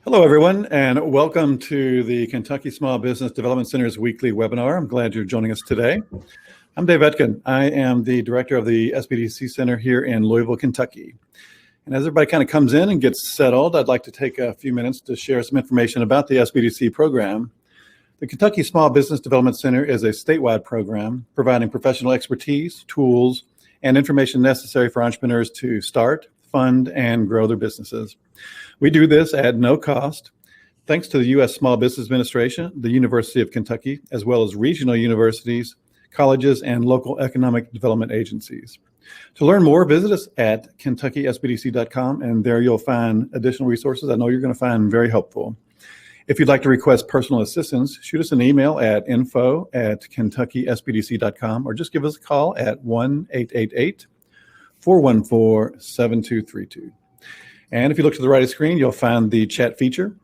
Hello, everyone, and welcome to the Kentucky Small Business Development Center's weekly webinar. I'm glad you're joining us today. I'm Dave Etkin. I am the director of the SBDC Center here in Louisville, Kentucky. And as everybody kind of comes in and gets settled, I'd like to take a few minutes to share some information about the SBDC program. The Kentucky Small Business Development Center is a statewide program providing professional expertise, tools, and information necessary for entrepreneurs to start, fund, and grow their businesses. We do this at no cost, thanks to the U.S. Small Business Administration, the University of Kentucky, as well as regional universities, colleges, and local economic development agencies. To learn more, visit us at KentuckySBDC.com, and there you'll find additional resources I know you're going to find very helpful. If you'd like to request personal assistance, shoot us an email at info@KentuckySBDC.com, or just give us a call at 1-888-414-7232. And if you look to the right of the screen, you'll find the chat feature.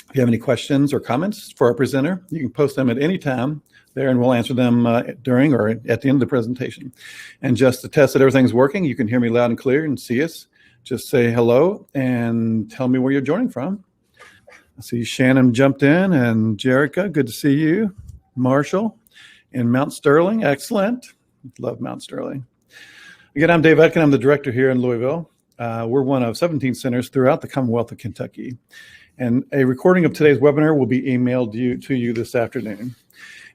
If you have any questions or comments for our presenter, you can post them at any time there, and we'll answer them during or at the end of the presentation. And just to test that everything's working, you can hear me loud and clear and see us. Just say hello and tell me where you're joining from. I see Shannon jumped in, and Jerica, good to see you. Marshall in Mount Sterling, excellent. Love Mount Sterling. Again, I'm Dave Etkin. I'm the director here in Louisville. We're one of 17 centers throughout the Commonwealth of Kentucky. And a recording of today's webinar will be emailed to you this afternoon.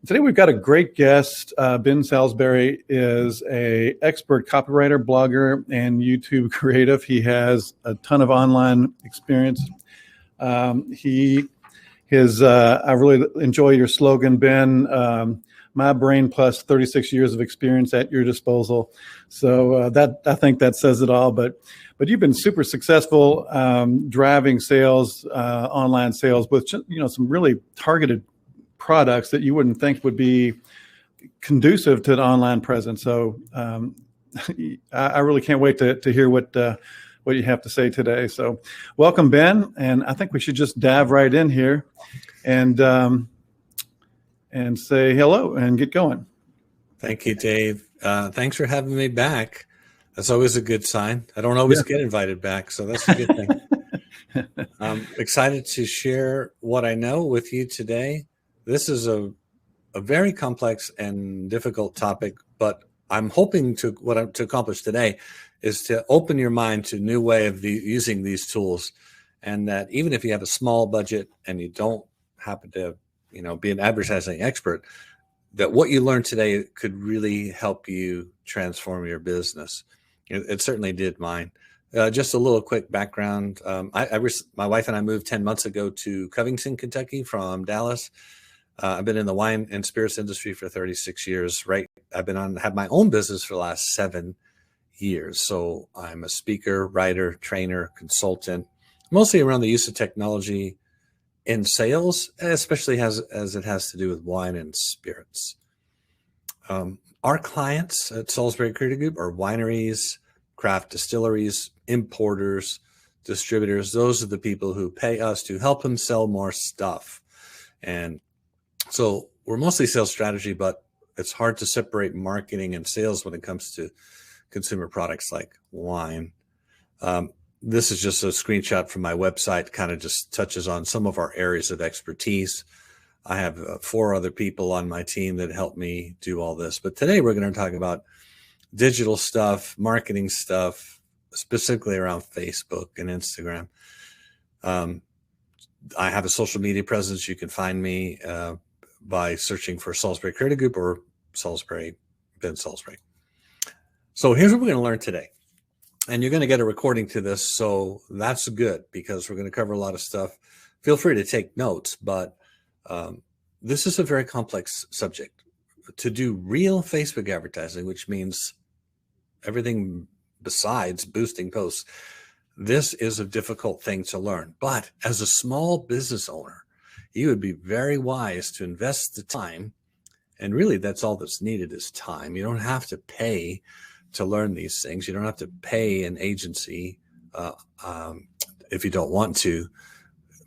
Today we've got a great guest. Ben Salsberry is an expert copywriter, blogger, and YouTube creative. He has a ton of online experience. I really enjoy your slogan, Ben. My brain plus 36 years of experience at your disposal. So I think that says it all. But you've been super successful driving sales, online sales with some really targeted products that you wouldn't think would be conducive to an online presence. So I really can't wait to hear what you have to say today. So welcome, Ben. And I think we should just dive right in here and say hello and get going. Thank you, Dave. Thanks for having me back. That's always a good sign. I don't always get invited back, so that's a good thing. I'm excited to share what I know with you today. This is a very complex and difficult topic, but I'm hoping to accomplish today is to open your mind to a new way of using these tools, and that even if you have a small budget and you don't happen to be an advertising expert, that what you learned today could really help you transform your business. It certainly did mine. Just a little quick background. My wife and I moved 10 months ago to Covington, Kentucky from Dallas. I've been in the wine and spirits industry for 36 years, right? I've had my own business for the last 7 years. So I'm a speaker, writer, trainer, consultant, mostly around the use of technology in sales, especially as it has to do with wine and spirits. Our clients at Salisbury Creative Group are wineries, craft distilleries, importers, distributors. Those are the people who pay us to help them sell more stuff. And so we're mostly sales strategy, but it's hard to separate marketing and sales when it comes to consumer products like wine. This is just a screenshot from my website, kind of just touches on some of our areas of expertise. I have 4 other people on my team that help me do all this. But today we're going to talk about digital stuff, marketing stuff, specifically around Facebook and Instagram. I have a social media presence. You can find me by searching for Salisbury Creative Group or Salisbury, Ben Salisbury. So here's what we're going to learn today. And you're going to get a recording to this, so that's good because we're going to cover a lot of stuff. Feel free to take notes, but this is a very complex subject. To do real Facebook advertising, which means everything besides boosting posts, this is a difficult thing to learn. But as a small business owner, you would be very wise to invest the time, and really that's all that's needed is time. You don't have to pay to learn these things. You don't have to pay an agency if you don't want to,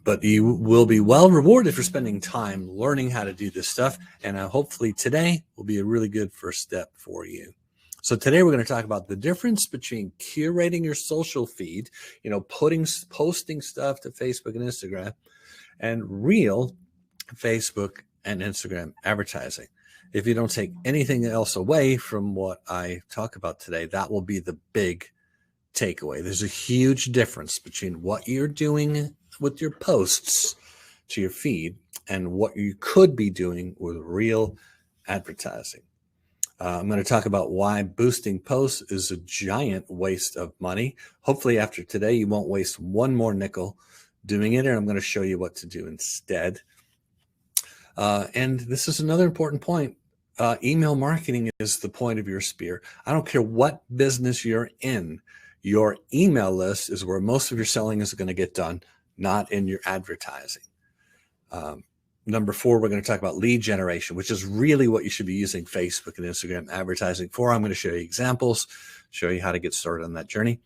but you will be well rewarded for spending time learning how to do this stuff. And hopefully today will be a really good first step for you. So today we're going to talk about the difference between curating your social feed, posting stuff to Facebook and Instagram, and real Facebook and Instagram advertising. If you don't take anything else away from what I talk about today, that will be the big takeaway. There's a huge difference between what you're doing with your posts to your feed and what you could be doing with real advertising. I'm going to talk about why boosting posts is a giant waste of money. Hopefully after today, you won't waste one more nickel doing it, and I'm going to show you what to do instead. And this is another important point. Email marketing is the point of your spear. I don't care what business you're in. Your email list is where most of your selling is going to get done, not in your advertising. Number 4, we're going to talk about lead generation, which is really what you should be using Facebook and Instagram advertising for. I'm going to show you examples, show you how to get started on that journey.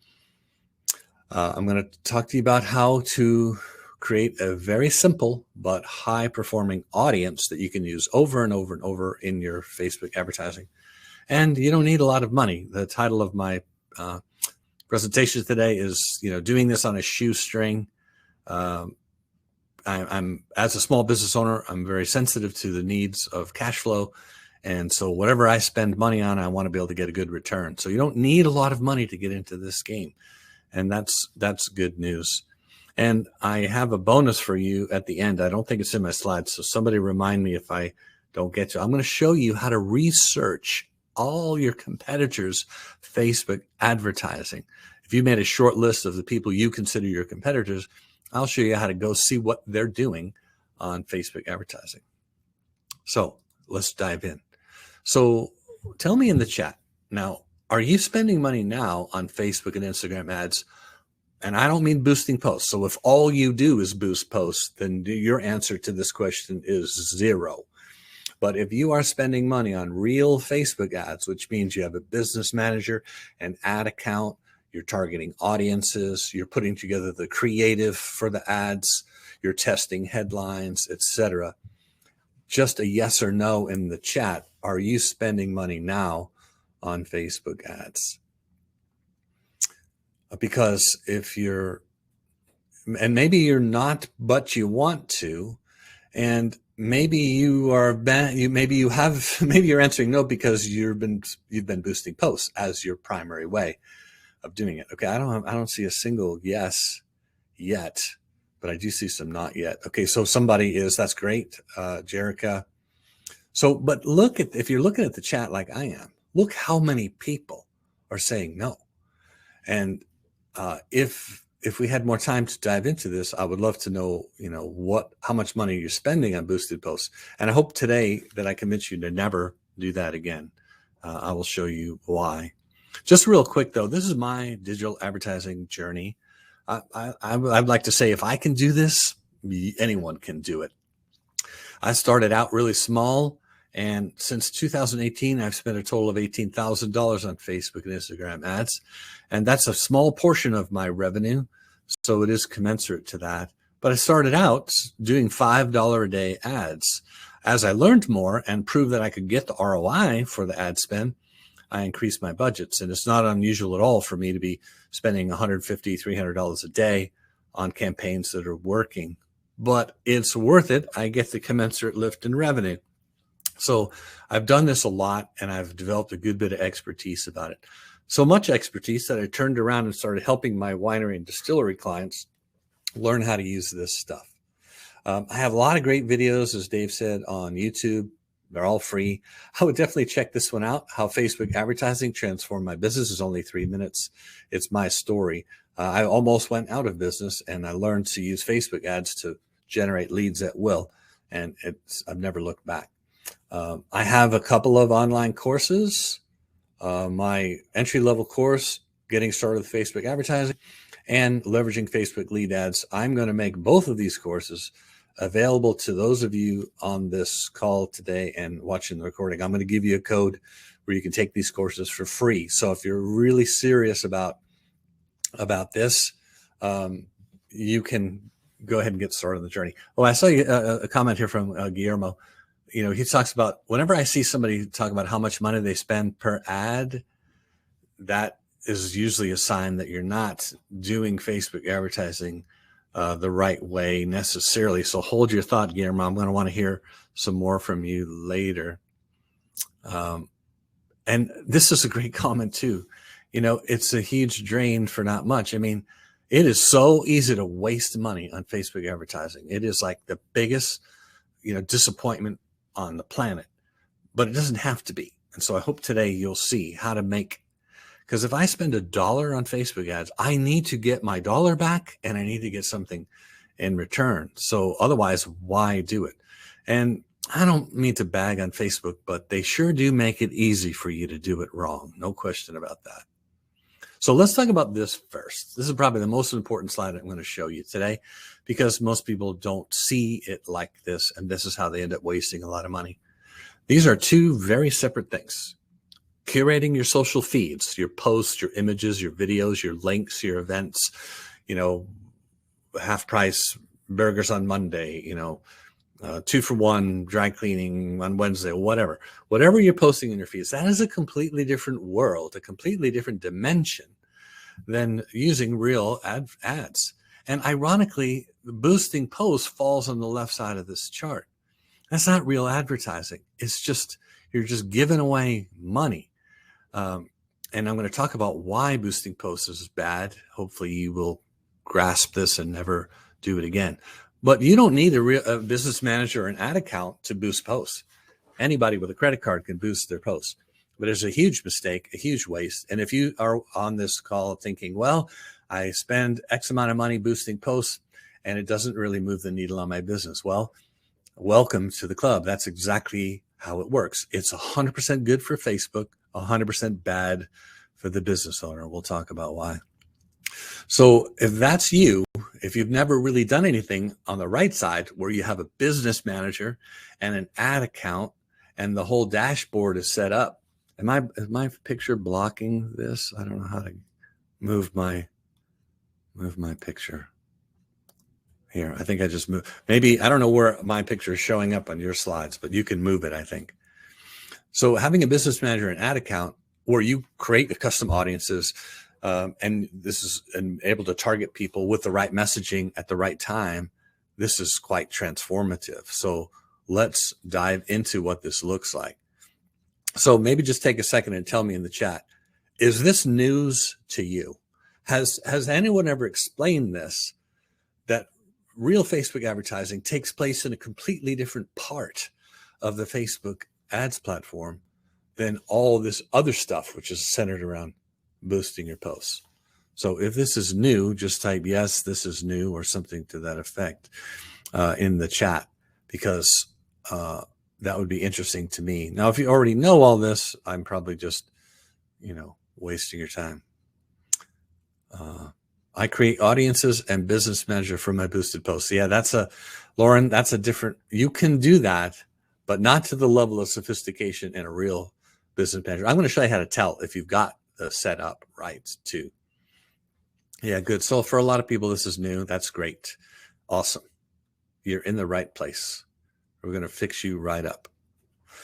I'm going to talk to you about how to create a very simple but high performing audience that you can use over and over and over in your Facebook advertising. And you don't need a lot of money. The title of my presentation today is, doing this on a shoestring. I'm as a small business owner, I'm very sensitive to the needs of cash flow. And so whatever I spend money on, I want to be able to get a good return. So you don't need a lot of money to get into this game. And that's good news. And I have a bonus for you at the end. I don't think it's in my slides, so somebody remind me if I don't get to. I'm going to show you how to research all your competitors' Facebook advertising. If you made a short list of the people you consider your competitors, I'll show you how to go see what they're doing on Facebook advertising. So let's dive in. So tell me in the chat now, are you spending money now on Facebook and Instagram ads? And I don't mean boosting posts. So if all you do is boost posts, then your answer to this question is 0. But if you are spending money on real Facebook ads, which means you have a business manager, an ad account, you're targeting audiences, you're putting together the creative for the ads, you're testing headlines, etc. Just a yes or no in the chat. Are you spending money now on Facebook ads? Because if you're, and maybe you're not, but you want to, and maybe you are, maybe you're answering no because you've been boosting posts as your primary way of doing it. Okay, I don't see a single yes yet, but I do see some not yet. Okay, so somebody is, that's great, Jerica. So, but if you're looking at the chat like I am, look how many people are saying no. And if we had more time to dive into this, I would love to know, how much money you're spending on boosted posts. And I hope today that I convince you to never do that again. I will show you why. Just real quick though, this is my digital advertising journey. I'd like to say if I can do this, anyone can do it. I started out really small, and since 2018, I've spent a total of $18,000 on Facebook and Instagram ads. And that's a small portion of my revenue, so it is commensurate to that. But I started out doing $5 a day ads. As I learned more and proved that I could get the ROI for the ad spend, I increased my budgets. And it's not unusual at all for me to be spending $150, $300 a day on campaigns that are working. But it's worth it. I get the commensurate lift in revenue. So I've done this a lot, and I've developed a good bit of expertise about it. So much expertise that I turned around and started helping my winery and distillery clients learn how to use this stuff. I have a lot of great videos, as Dave said, on YouTube. They're all free. I would definitely check this one out. How Facebook advertising transformed my business is only 3 minutes. It's my story. I almost went out of business, and I learned to use Facebook ads to generate leads at will. And I've never looked back. I have a couple of online courses. My entry-level course, Getting Started with Facebook Advertising, and Leveraging Facebook Lead Ads. I'm going to make both of these courses available to those of you on this call today and watching the recording. I'm going to give you a code where you can take these courses for free. So if you're really serious about this, you can go ahead and get started on the journey. Oh, I saw a comment here from Guillermo. He talks about, whenever I see somebody talk about how much money they spend per ad, that is usually a sign that you're not doing Facebook advertising the right way necessarily. So hold your thought, Guillermo. I'm going to want to hear some more from you later. And this is a great comment too. It's a huge drain for not much. I mean, it is so easy to waste money on Facebook advertising. It is like the biggest, disappointment on the planet, but it doesn't have to be. And so I hope today you'll see how to make, because if I spend $1 on Facebook ads, I need to get my dollar back and I need to get something in return. So otherwise, why do it? And I don't mean to bag on Facebook, but they sure do make it easy for you to do it wrong. No question about that. So let's talk about this first. This is probably the most important slide I'm going to show you today, because most people don't see it like this, and this is how they end up wasting a lot of money. These are two very separate things. Curating your social feeds, your posts, your images, your videos, your links, your events, half price burgers on Monday, 2-for-1 dry cleaning on Wednesday, whatever you're posting in your feeds, that is a completely different world, a completely different dimension than using real ads. And ironically, the boosting post falls on the left side of this chart. That's not real advertising. It's just, you're just giving away money. And I'm going to talk about why boosting posts is bad. Hopefully you will grasp this and never do it again. But you don't need a business manager or an ad account to boost posts. Anybody with a credit card can boost their posts. But it's a huge mistake, a huge waste. And if you are on this call thinking, well, I spend X amount of money boosting posts and it doesn't really move the needle on my business. Well, welcome to the club. That's exactly how it works. It's 100% good for Facebook, 100% bad for the business owner. We'll talk about why. So if that's you, if you've never really done anything on the right side where you have a business manager and an ad account and the whole dashboard is set up, is my picture blocking this? I don't know how to move my picture here. I think I just moved. Maybe, I don't know where my picture is showing up on your slides, but you can move it, I think. So having a business manager and ad account where you create the custom audiences, and this is able to target people with the right messaging at the right time, this is quite transformative. So let's dive into what this looks like. So maybe just take a second and tell me in the chat, is this news to you? Has anyone ever explained this, that real Facebook advertising takes place in a completely different part of the Facebook ads platform than all this other stuff, which is centered around boosting your posts? So if this is new, just type yes, this is new, or something to that effect in the chat, because that would be interesting to me. Now, if you already know all this, I'm probably just, wasting your time. I create audiences and business manager for my boosted posts. Yeah, Lauren, that's a different, you can do that, but not to the level of sophistication in a real business manager. I'm going to show you how to tell if you've got the setup right too. Yeah, good. So for a lot of people, this is new. That's great. Awesome. You're in the right place. We're going to fix you right up.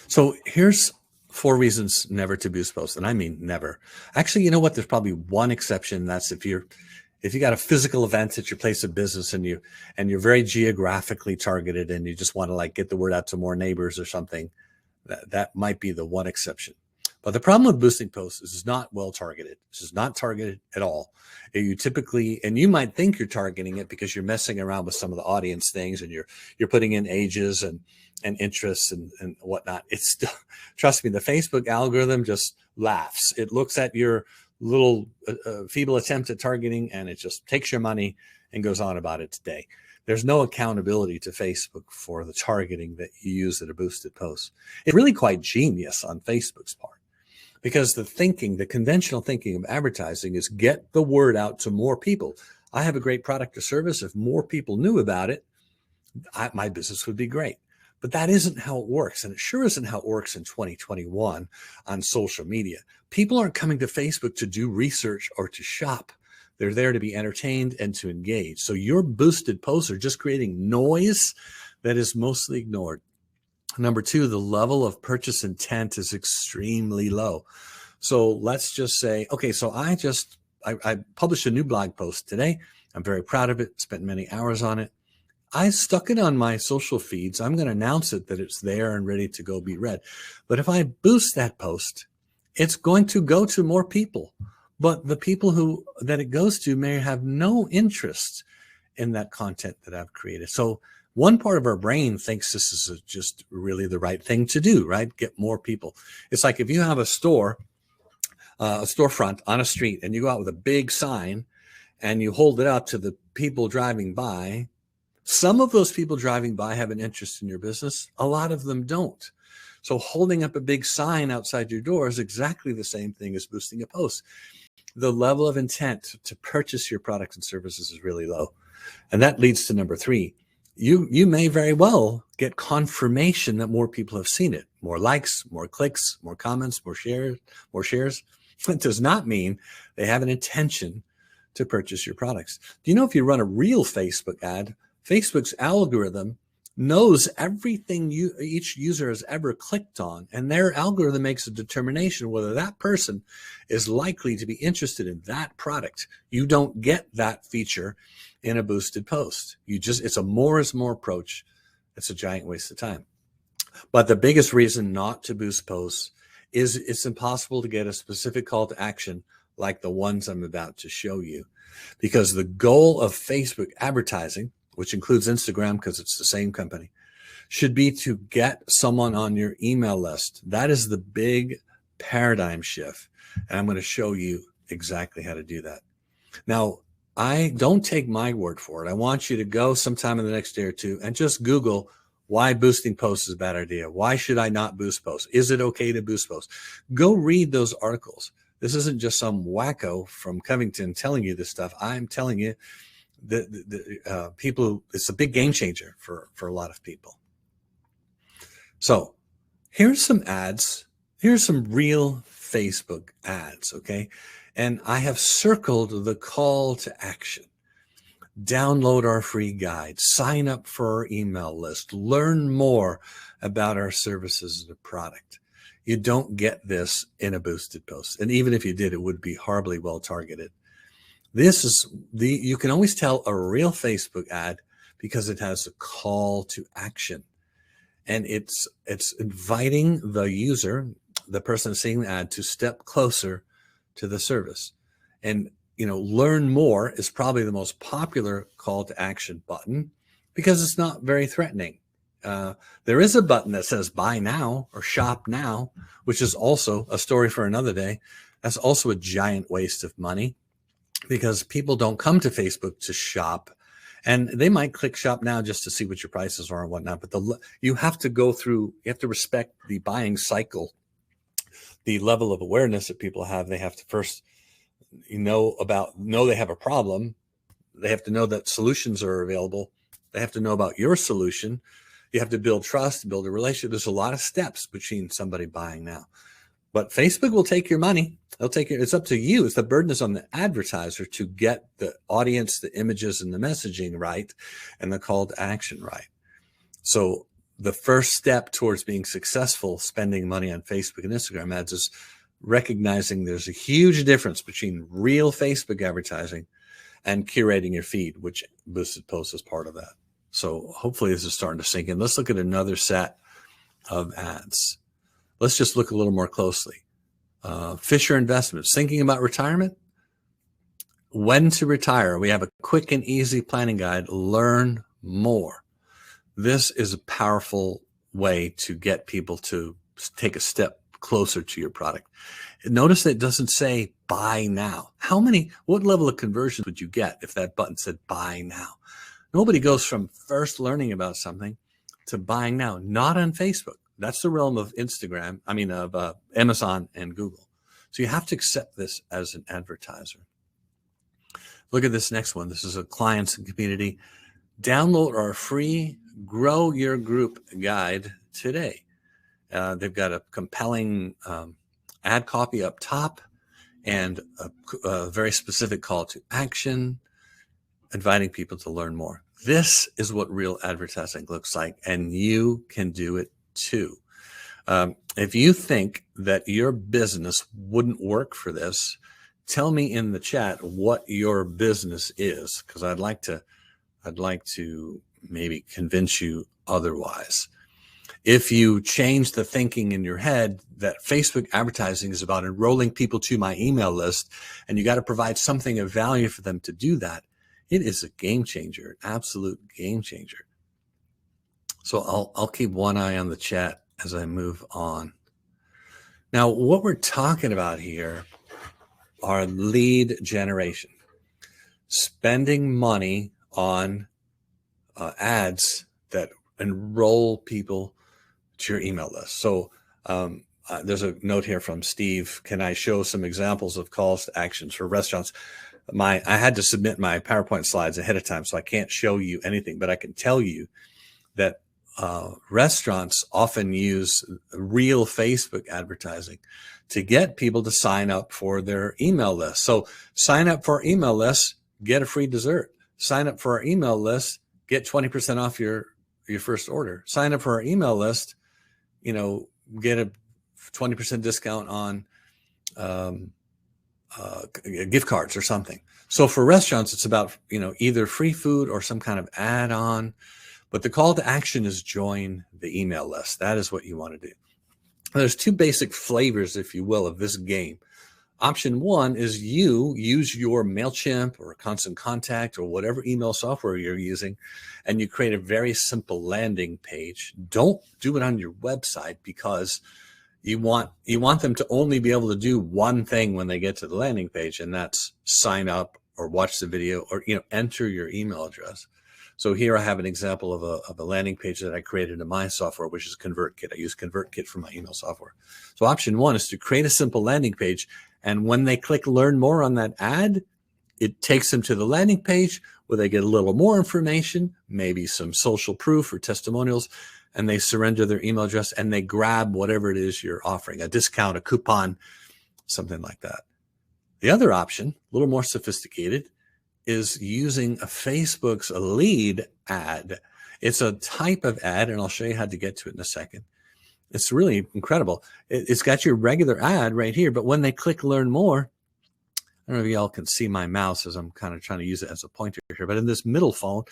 So here's 4 reasons never to boost posts. And I mean, never. Actually, you know what? There's probably one exception. That's if you got a physical event at your place of business and you're very geographically targeted and you just want to get the word out to more neighbors or something, that might be the one exception. But the problem with boosting posts is it's not well targeted. This is not targeted at all. You typically, and you might think you're targeting it because you're messing around with some of the audience things and you're putting in ages and interests and whatnot. It's still, trust me, the Facebook algorithm just laughs. It looks at your little feeble attempt at targeting and it just takes your money and goes on about its day. There's no accountability to Facebook for the targeting that you use at a boosted post. It's really quite genius on Facebook's part, because the conventional thinking of advertising is get the word out to more people. I have a great product or service. If more people knew about it, my business would be great. But that isn't how it works. And it sure isn't how it works in 2021 on social media. People aren't coming to Facebook to do research or to shop. They're there to be entertained and to engage. So your boosted posts are just creating noise that is mostly ignored. Number 2, the level of purchase intent is extremely low. So let's just say, okay, so I published a new blog post today. I'm very proud of it, spent many hours on it. I stuck it on my social feeds. I'm going to announce it that it's there and ready to go be read. But if I boost that post, it's going to go to more people. But the people that it goes to may have no interest in that content that I've created. So one part of our brain thinks this is just really the right thing to do, right? Get more people. It's like if you have a storefront on a street, and you go out with a big sign and you hold it up to the people driving by. Some of those people driving by have an interest in your business. A lot of them don't. So holding up a big sign outside your door is exactly the same thing as boosting a post. The level of intent to purchase your products and services is really low. And that leads to number 3. You may very well get confirmation that more people have seen it. More likes, more clicks, more comments, more shares. It does not mean they have an intention to purchase your products. Do you know if you run a real Facebook ad, Facebook's algorithm knows everything each user has ever clicked on, and their algorithm makes a determination whether that person is likely to be interested in that product. You don't get that feature in a boosted post. It's a more is more approach. It's a giant waste of time. But the biggest reason not to boost posts is it's impossible to get a specific call to action like the ones I'm about to show you, because the goal of Facebook advertising, which includes Instagram because it's the same company, should be to get someone on your email list. That is the big paradigm shift. And I'm going to show you exactly how to do that. Now, I don't take my word for it. I want you to go sometime in the next day or two and just Google why boosting posts is a bad idea. Why should I not boost posts? Is it okay to boost posts? Go read those articles. This isn't just some wacko from Covington telling you this stuff. I'm telling you that people, it's a big game changer for a lot of people. So here's some ads. Here's some real Facebook ads, okay? And I have circled the call to action. Download our free guide, sign up for our email list, learn more about our services and the product. You don't get this in a boosted post. And even if you did, it would be horribly well targeted. You can always tell a real Facebook ad because it has a call to action. And it's inviting the user, the person seeing the ad, to step closer to the service. And learn more is probably the most popular call to action button because it's not very threatening. There is a button that says buy now or shop now, which is also a story for another day. That's also a giant waste of money because people don't come to Facebook to shop, and they might click shop now just to see what your prices are and whatnot. But you have to respect the buying cycle, the level of awareness that people have. They have to first know they have a problem. They have to know that solutions are available. They have to know about your solution. You have to build trust, build a relationship. There's a lot of steps between somebody buying now. But Facebook will take your money. They'll take it. It's up to you. It's the burden is on the advertiser to get the audience, the images, and the messaging right, and the call to action right. So the first step towards being successful spending money on Facebook and Instagram ads is recognizing there's a huge difference between real Facebook advertising and curating your feed, which boosted posts is part of that. So hopefully this is starting to sink in. Let's look at another set of ads. Let's just look a little more closely. Fisher Investments, thinking about retirement? When to retire. We have a quick and easy planning guide. Learn more. This is a powerful way to get people to take a step closer to your product. Notice that it doesn't say buy now. What level of conversion would you get if that button said buy now? Nobody goes from first learning about something to buying now, not on Facebook. That's the realm of of Amazon and Google. So you have to accept this as an advertiser. Look at this next one. This is a clients and community. Download our free Grow Your Group guide today. They've got a compelling ad copy up top and a very specific call to action, inviting people to learn more. This is what real advertising looks like, and you can do it too. If you think that your business wouldn't work for this, tell me in the chat what your business is, because I'd like to maybe convince you otherwise. If you change the thinking in your head that Facebook advertising is about enrolling people to my email list, and you got to provide something of value for them to do that, it is a game changer, an absolute game changer. So I'll keep one eye on the chat as I move on. Now, what we're talking about here are lead generation, spending money on ads that enroll people to your email list. So there's a note here from Steve. Can I show some examples of calls to actions for restaurants? I had to submit my PowerPoint slides ahead of time, so I can't show you anything, but I can tell you that restaurants often use real Facebook advertising to get people to sign up for their email list. So sign up for our email list, get a free dessert. Sign up for our email list, get 20% off your first order. Sign up for our email list, get a 20% discount on gift cards or something. So for restaurants, it's about, either free food or some kind of add-on. But the call to action is join the email list. That is what you want to do. There's two basic flavors, if you will, of this game. Option one is you use your MailChimp or Constant Contact or whatever email software you're using, and you create a very simple landing page. Don't do it on your website, because you want them to only be able to do one thing when they get to the landing page, and that's sign up or watch the video or enter your email address. So here I have an example of a landing page that I created in my software, which is ConvertKit. I use ConvertKit for my email software. So option one is to create a simple landing page. And when they click learn more on that ad, it takes them to the landing page where they get a little more information, maybe some social proof or testimonials, and they surrender their email address and they grab whatever it is you're offering, a discount, a coupon, something like that. The other option, a little more sophisticated, is using a Facebook's lead ad. It's a type of ad, and I'll show you how to get to it in a second. It's really incredible. It's got your regular ad right here, but when they click learn more, I don't know if y'all can see my mouse as I'm kind of trying to use it as a pointer here, but in this middle phone,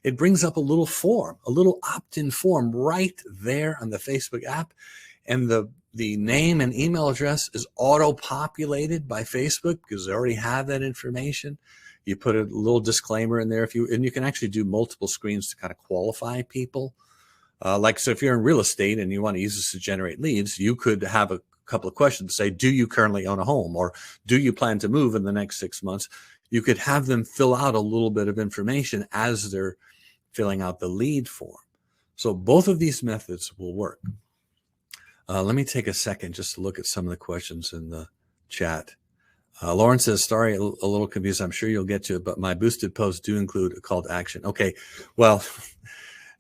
it brings up a little form, a little opt-in form right there on the Facebook app. And the name and email address is auto-populated by Facebook because they already have that information. You put a little disclaimer in there and you can actually do multiple screens to kind of qualify people. So if you're in real estate and you want to use this to generate leads, you could have a couple of questions. Say, do you currently own a home, or do you plan to move in the next 6 months? You could have them fill out a little bit of information as they're filling out the lead form. So both of these methods will work. Let me take a second just to look at some of the questions in the chat. Lauren says, sorry, a little confused. I'm sure you'll get to it, but my boosted posts do include a call to action. Okay, well,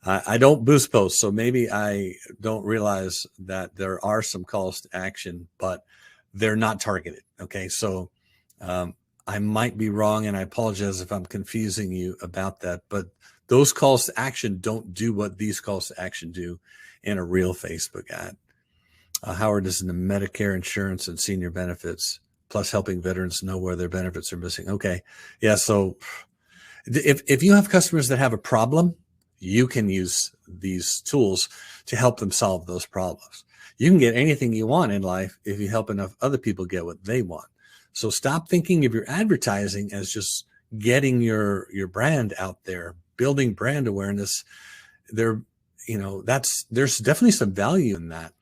I don't boost posts, so maybe I don't realize that there are some calls to action, but they're not targeted. Okay, so I might be wrong, and I apologize if I'm confusing you about that, but those calls to action don't do what these calls to action do in a real Facebook ad. Howard is in the Medicare insurance and senior benefits, plus helping veterans know where their benefits are missing. Okay, yeah, so if you have customers that have a problem, you can use these tools to help them solve those problems. You can get anything you want in life if you help enough other people get what they want. So stop thinking of your advertising as just getting your brand out there, building brand awareness. There's definitely some value in that.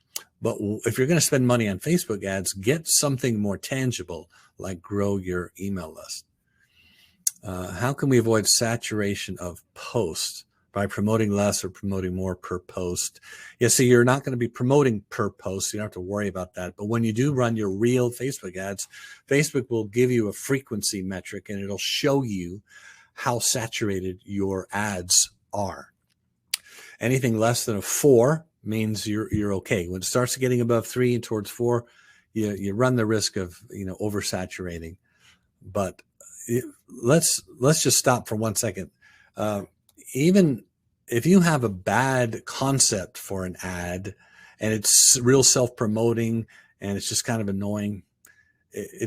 But if you're going to spend money on Facebook ads, get something more tangible, like grow your email list. How can we avoid saturation of posts? By promoting less or promoting more per post? Yeah, so you're not going to be promoting per post. So you don't have to worry about that. But when you do run your real Facebook ads, Facebook will give you a frequency metric, and it'll show you how saturated your ads are. Anything less than a 4 means you're okay. When it starts getting above 3 and towards 4, you run the risk of oversaturating. But let's just stop for 1 second. Even if you have a bad concept for an ad and it's real self-promoting, and it's just kind of annoying.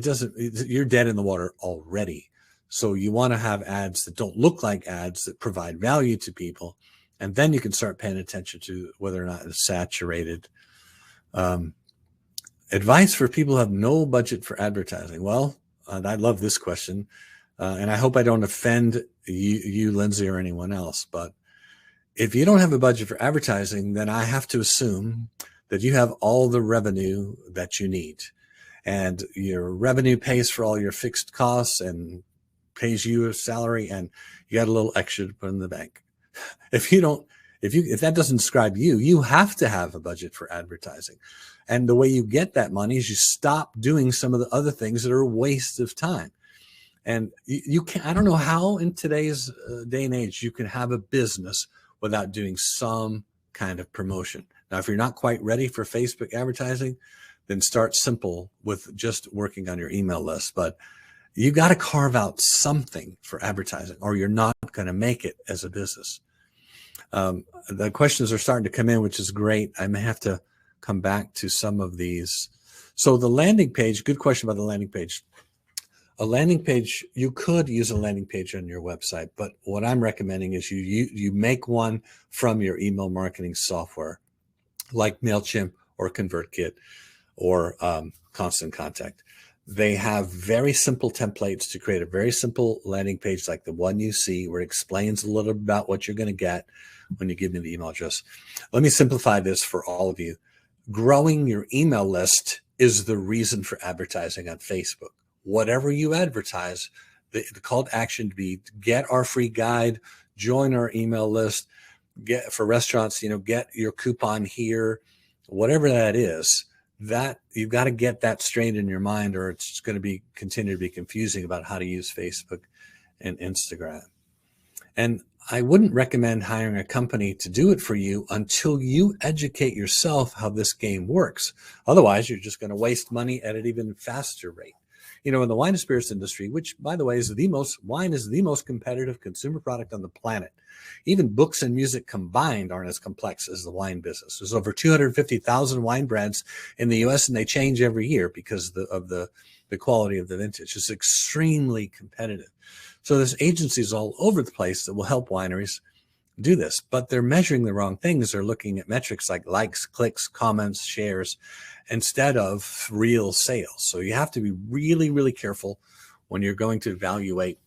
You're dead in the water already. So you want to have ads that don't look like ads, that provide value to people. And then you can start paying attention to whether or not it's saturated. Advice for people who have no budget for advertising. Well, I love this question. And I hope I don't offend you, Lindsay, or anyone else. But if you don't have a budget for advertising, then I have to assume that you have all the revenue that you need. And your revenue pays for all your fixed costs and pays you a salary, and you got a little extra to put in the bank. If that doesn't describe you, you have to have a budget for advertising. And the way you get that money is you stop doing some of the other things that are a waste of time. And you can, I don't know how in today's day and age you can have a business without doing some kind of promotion. Now, if you're not quite ready for Facebook advertising, then start simple with just working on your email list. But you got to carve out something for advertising, or you're not going to make it as a business. The questions are starting to come in, which is great. I may have to come back to some of these. So the landing page, good question about the landing page. A landing page, you could use a landing page on your website, but what I'm recommending is you make one from your email marketing software, like MailChimp or ConvertKit or Constant Contact. They have very simple templates to create a very simple landing page like the one you see, where it explains a little about what you're going to get when you give me the email address. Let me simplify this for all of you. Growing your email list is the reason for advertising on Facebook. Whatever you advertise, the call to action to be get our free guide, join our email list, get for restaurants, get your coupon here, whatever that is. That you've got to get that straight in your mind, or it's going to continue to be confusing about how to use Facebook and Instagram. And I wouldn't recommend hiring a company to do it for you until you educate yourself how this game works. Otherwise, you're just going to waste money at an even faster rate. In the wine and spirits industry, which, by the way, wine is the most competitive consumer product on the planet. Even books and music combined aren't as complex as the wine business. There's over 250,000 wine brands in the U.S., and they change every year because of the quality of the vintage. It's extremely competitive. So there's agencies all over the place that will help wineries do this, but they're measuring the wrong things. They're looking at metrics like likes, clicks, comments, shares, instead of real sales. So you have to be really, really careful when you're going to evaluate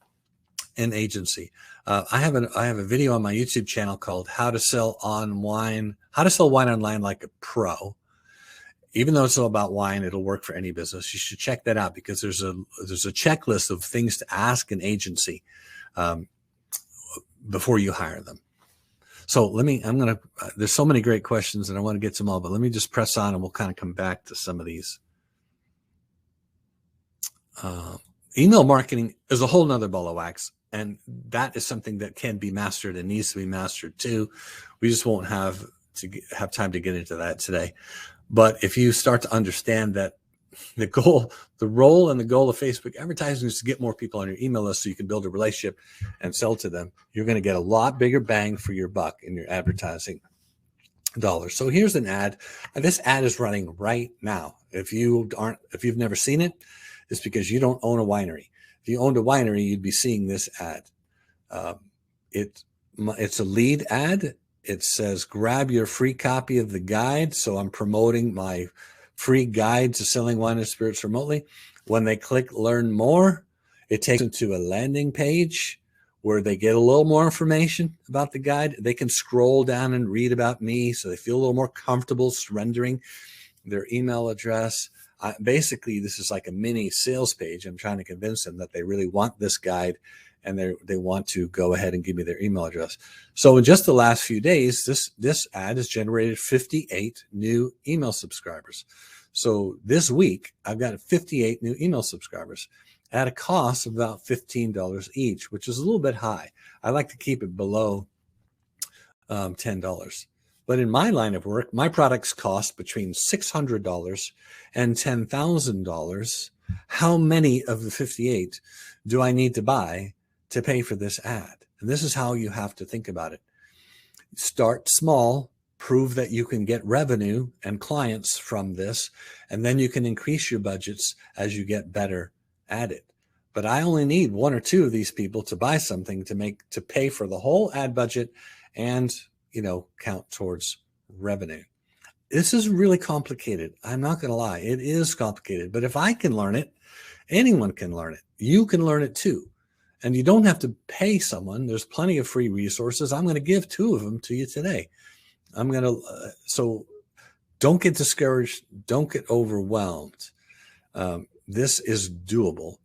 an agency. I have a video on my YouTube channel called How to Sell Wine Online Like a Pro. Even though it's all about wine, it'll work for any business. You should check that out, because there's a checklist of things to ask an agency before you hire them. So there's so many great questions and I want to get to them all, but let me just press on and we'll kind of come back to some of these. Email marketing is a whole nother ball of wax. And that is something that can be mastered and needs to be mastered too. We just won't have time to get into that today. But if you start to understand that the role and the goal of Facebook advertising is to get more people on your email list so you can build a relationship and sell to them, you're going to get a lot bigger bang for your buck in your advertising dollars. So here's an ad. This ad is running right now. If you've never seen it, it's because you don't own a winery. If you owned a winery, you'd be seeing this ad. It's a lead ad. It says, grab your free copy of the guide. So I'm promoting my free guide to selling wine and spirits remotely. When they click learn more, it takes them to a landing page where they get a little more information about the guide. They can scroll down and read about me, so they feel a little more comfortable surrendering their email address. Basically, this is like a mini sales page. I'm trying to convince them that they really want this guide and they want to go ahead and give me their email address. So in just the last few days, this ad has generated 58 new email subscribers. So this week, I've got 58 new email subscribers at a cost of about $15 each, which is a little bit high. I like to keep it below $10. But in my line of work, my products cost between $600 and $10,000. How many of the 58 do I need to buy to pay for this ad? And this is how you have to think about it. Start small prove that you can get revenue and clients from this, and then you can increase your budgets as you get better at it. But I only need one or two of these people to buy something to pay for the whole ad budget and, count towards revenue. This is really complicated. I'm not going to lie. It is complicated, but if I can learn it, anyone can learn it. You can learn it too. And you don't have to pay someone. There's plenty of free resources. I'm going to give 2 of them to you today. So don't get discouraged. Don't get overwhelmed. This is doable.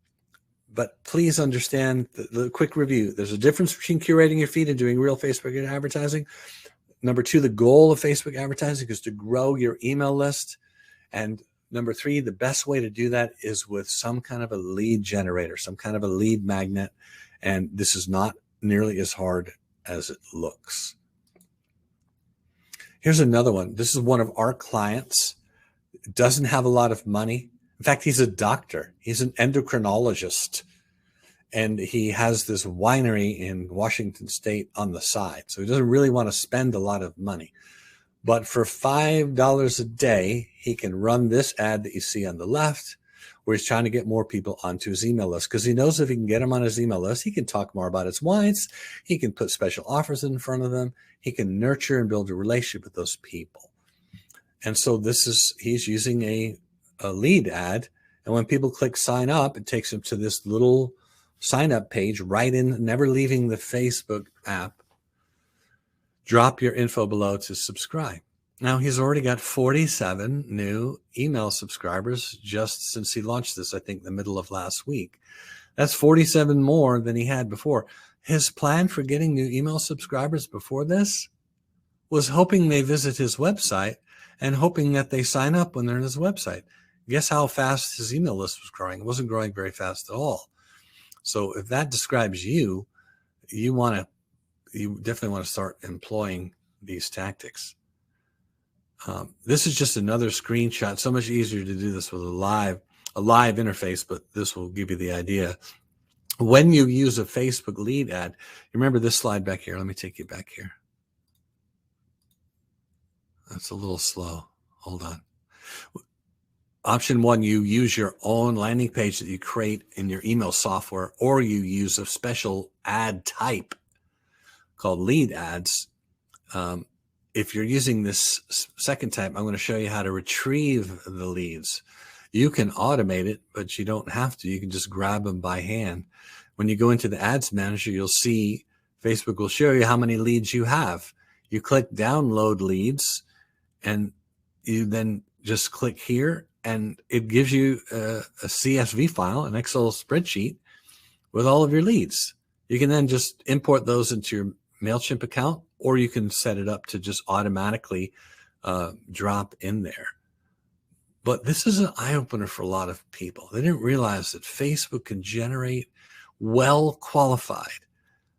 But please understand the quick review. There's a difference between curating your feed and doing real Facebook advertising. Number 2, the goal of Facebook advertising is to grow your email list. And number 3, the best way to do that is with some kind of a lead generator, some kind of a lead magnet. And this is not nearly as hard as it looks. Here's another one. This is one of our clients. Doesn't have a lot of money. In fact, he's a doctor. He's an endocrinologist. And he has this winery in Washington State on the side. So he doesn't really want to spend a lot of money. But for $5 a day, he can run this ad that you see on the left, where he's trying to get more people onto his email list. Because he knows if he can get them on his email list, he can talk more about his wines. He can put special offers in front of them. He can nurture and build a relationship with those people. And so he's using a lead ad. And when people click sign up, it takes them to this little sign up page right in, never leaving the Facebook app. Drop your info below to subscribe. Now he's already got 47 new email subscribers just since he launched this, I think the middle of last week. That's 47 more than he had before. His plan for getting new email subscribers before this was hoping they visit his website and hoping that they sign up when they're in his website. Guess how fast his email list was growing? It wasn't growing very fast at all. So if that describes you, you definitely want to start employing these tactics. This is just another screenshot. So much easier to do this with a live interface, but this will give you the idea. When you use a Facebook lead ad, remember this slide back here. Let me take you back here. That's a little slow. Hold on. Option 1, you use your own landing page that you create in your email software, or you use a special ad type called lead ads. If you're using this second type, I'm going to show you how to retrieve the leads. You can automate it, but you don't have to. You can just grab them by hand. When you go into the ads manager, you'll see Facebook will show you how many leads you have. You click download leads, and you then just click here, and it gives you a CSV file, an Excel spreadsheet with all of your leads. You can then just import those into your MailChimp account, or you can set it up to just automatically drop in there. But this is an eye-opener for a lot of people. They didn't realize that Facebook can generate well-qualified,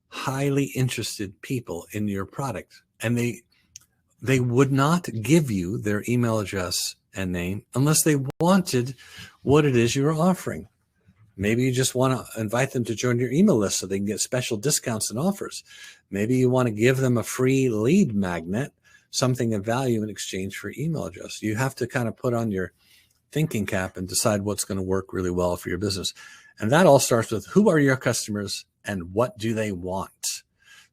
highly interested people in your product. And they would not give you their email address and name unless they wanted what it is you are offering. Maybe you just want to invite them to join your email list so they can get special discounts and offers. Maybe you want to give them a free lead magnet, something of value in exchange for email address. You have to kind of put on your thinking cap and decide what's going to work really well for your business. And that all starts with, who are your customers and what do they want?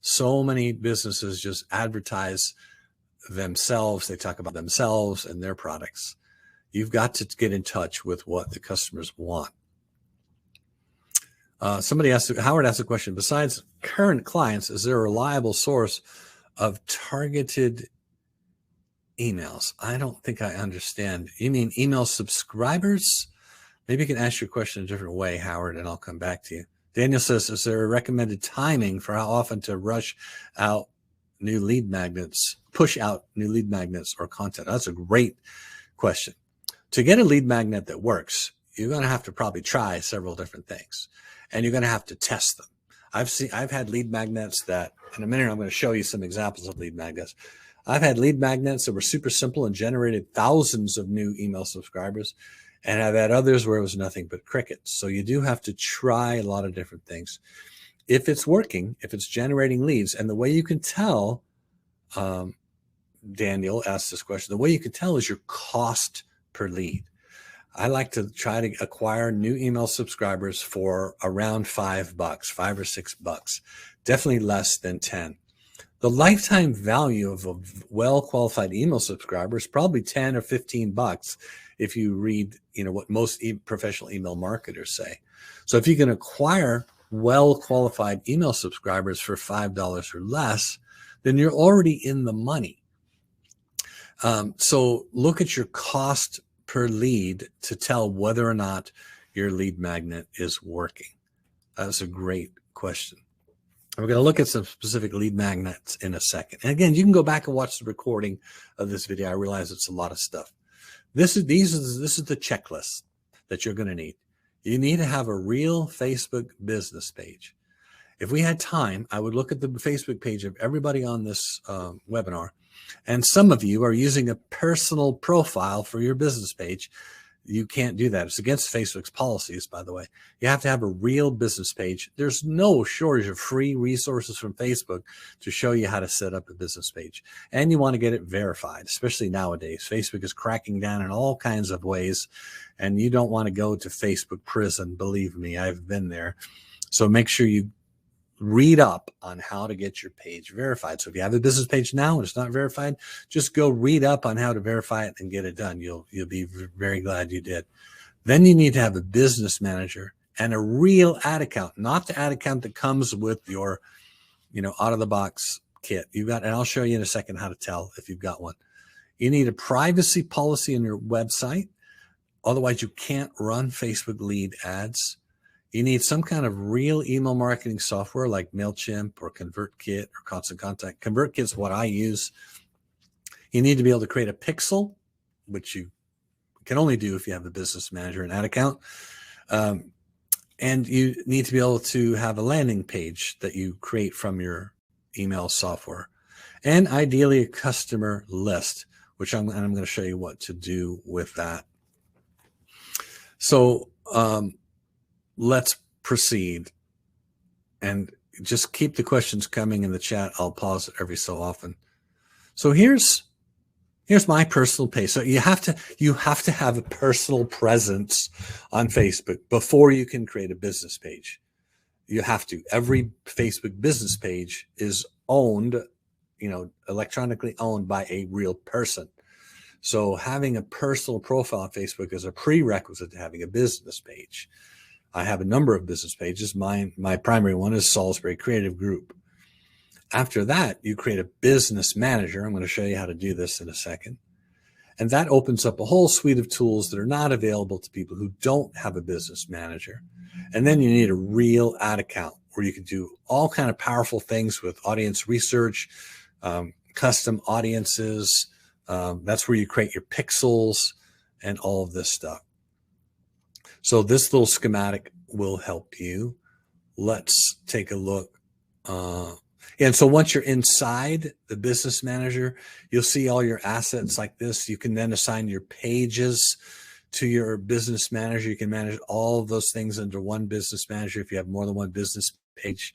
So many businesses just advertise themselves. They talk about themselves and their products. You've got to get in touch with what the customers want. Howard asked a question. Besides current clients, is there a reliable source of targeted emails? I don't think I understand. You mean email subscribers? Maybe you can ask your question a different way, Howard, and I'll come back to you. Daniel says, is there a recommended timing for how often to push out new lead magnets or content? That's a great question. To get a lead magnet that works, you're going to have to probably try several different things, and you're going to have to test them. I've had lead magnets that, in a minute, I'm going to show you some examples of lead magnets. I've had lead magnets that were super simple and generated thousands of new email subscribers. And I've had others where it was nothing but crickets. So you do have to try a lot of different things. If it's working, if it's generating leads, and the way you can tell Daniel asked this question. The way you can tell is your cost per lead. I like to try to acquire new email subscribers for around $5, $5 or $6, definitely less than 10. The lifetime value of a well-qualified email subscriber is probably 10 or $15 if you read, what most professional email marketers say. So if you can acquire well-qualified email subscribers for $5 or less, then you're already in the money. So look at your cost per lead to tell whether or not your lead magnet is working. That's a great question. We're going to look at some specific lead magnets in a second. And again, you can go back and watch the recording of this video. I realize it's a lot of stuff. This is the checklist that you're going to need. You need to have a real Facebook business page. If we had time, I would look at the Facebook page of everybody on this webinar. And some of you are using a personal profile for your business page. You can't do that. It's against Facebook's policies, by the way. You have to have a real business page. There's no shortage of free resources from Facebook to show you how to set up a business page. And you want to get it verified, especially nowadays. Facebook is cracking down in all kinds of ways, and you don't want to go to Facebook prison. Believe me, I've been there. So make sure you read up on how to get your page verified. So if you have a business page now and it's not verified, just go read up on how to verify it and get it done. You'll be very glad you did. Then you need to have a business manager and a real ad account, not the ad account that comes with your, out of the box kit. And I'll show you in a second how to tell if you've got one. You need a privacy policy in your website. Otherwise you can't run Facebook lead ads. You need some kind of real email marketing software like MailChimp or ConvertKit or Constant Contact. ConvertKit is what I use. You need to be able to create a pixel, which you can only do if you have a business manager and ad account. And you need to be able to have a landing page that you create from your email software. And ideally a customer list, which I'm going to show you what to do with that. So, let's proceed, and just keep the questions coming in the chat. I'll pause it every so often. So here's my personal page. So you have to have a personal presence on Facebook before you can create a business page. You have to. Every Facebook business page is owned, electronically owned by a real person. So having a personal profile on Facebook is a prerequisite to having a business page. I have a number of business pages. My primary one is Salisbury Creative Group. After that, you create a business manager. I'm going to show you how to do this in a second. And that opens up a whole suite of tools that are not available to people who don't have a business manager. And then you need a real ad account where you can do all kind of powerful things with audience research, custom audiences. That's where you create your pixels and all of this stuff. So this little schematic will help you. Let's take a look. And so once you're inside the business manager, you'll see all your assets like this. You can then assign your pages to your business manager. You can manage all of those things under one business manager if you have more than one business page.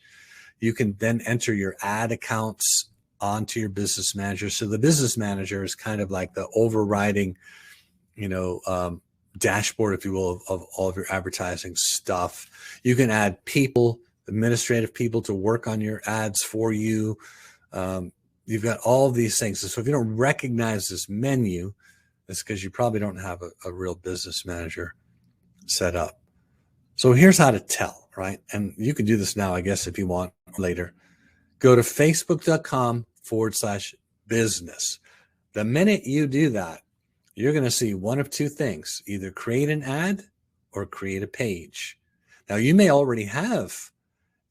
You can then enter your ad accounts onto your business manager. So the business manager is kind of like the overriding, dashboard, if you will, of all of your advertising stuff. You can add people, administrative people to work on your ads for you. You've got all of these things. So if you don't recognize this menu, it's because you probably don't have a real business manager set up. So here's how to tell, right? And you can do this now, I guess, if you want later. Go to facebook.com/business. The minute you do that, you're going to see one of two things: either create an ad or create a page. Now, you may already have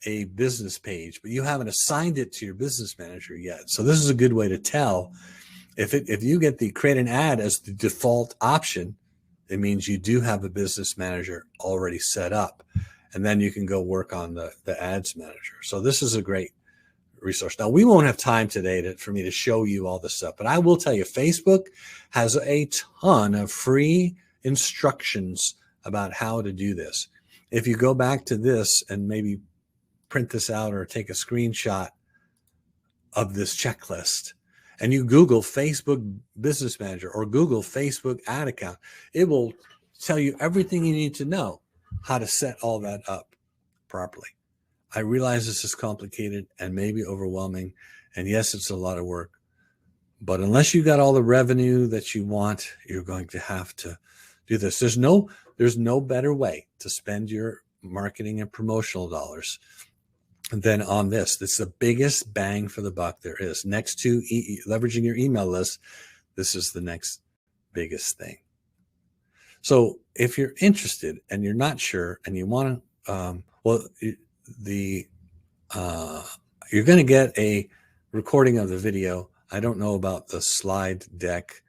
a business page, but you haven't assigned it to your business manager yet. So this is a good way to tell. If you get the create an ad as the default option, it means you do have a business manager already set up. And then you can go work on the ads manager. So this is a great resource. Now, we won't have time today for me to show you all this stuff, but I will tell you, Facebook has a ton of free instructions about how to do this. If you go back to this and maybe print this out or take a screenshot of this checklist, and you Google Facebook Business Manager or Google Facebook ad account, it will tell you everything you need to know how to set all that up properly. I realize this is complicated and maybe overwhelming. And yes, it's a lot of work. But unless you got all the revenue that you want, you're going to have to do this. There's no better way to spend your marketing and promotional dollars than on this. It's the biggest bang for the buck there is. Next to leveraging your email list, this is the next biggest thing. So if you're interested and you're not sure and you want to, you're going to get a recording of the video. I don't know about the slide deck.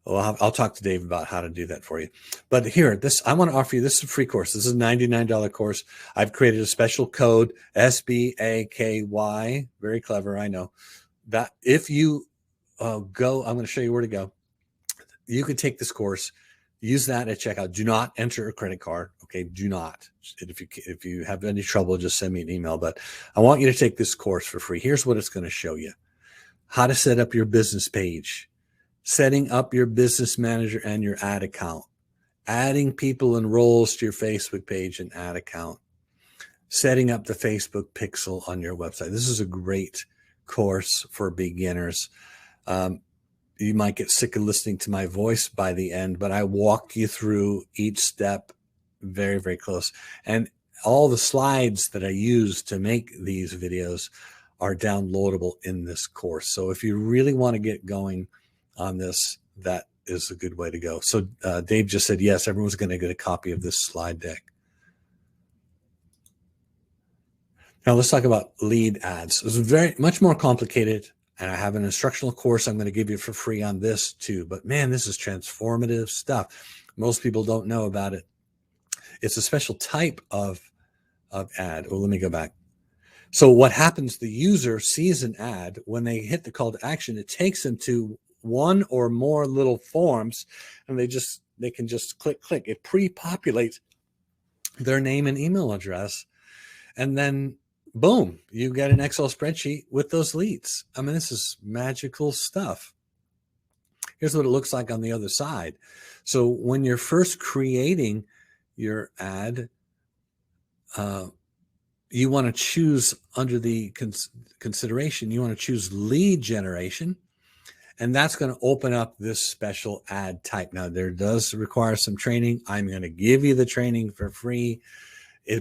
Well, I'll talk to Dave about how to do that for you. But here, I want to offer you, this is a free course. This is a $99 course. I've created a special code, SBAKY. Very clever, I know. That if you go, I'm going to show you where to go. You could take this course, use that at checkout. Do not enter a credit card. Okay, do not. If you have any trouble, just send me an email. But I want you to take this course for free. Here's what it's going to show you. How to set up your business page, setting up your business manager and your ad account, adding people and roles to your Facebook page and ad account, setting up the Facebook pixel on your website. This is a great course for beginners. You might get sick of listening to my voice by the end, but I walk you through each step very, very close. And all the slides that I use to make these videos are downloadable in this course. So if you really want to get going on this, that is a good way to go. So Dave just said, yes, everyone's going to get a copy of this slide deck. Now let's talk about lead ads. It's very much more complicated, and I have an instructional course I'm going to give you for free on this too. But man, this is transformative stuff. Most people don't know about it. It's a special type of ad. Oh, let me go back. So what happens, the user sees an ad. When they hit the call to action, it takes them to one or more little forms, and they can just click. It pre-populates their name and email address, and then boom, you get an Excel spreadsheet with those leads. I mean, this is magical stuff. Here's what it looks like on the other side. So when you're first creating your ad, you want to choose under the consideration, you want to choose lead generation, and that's going to open up this special ad type. Now, there does require some training. I'm going to give you the training for free,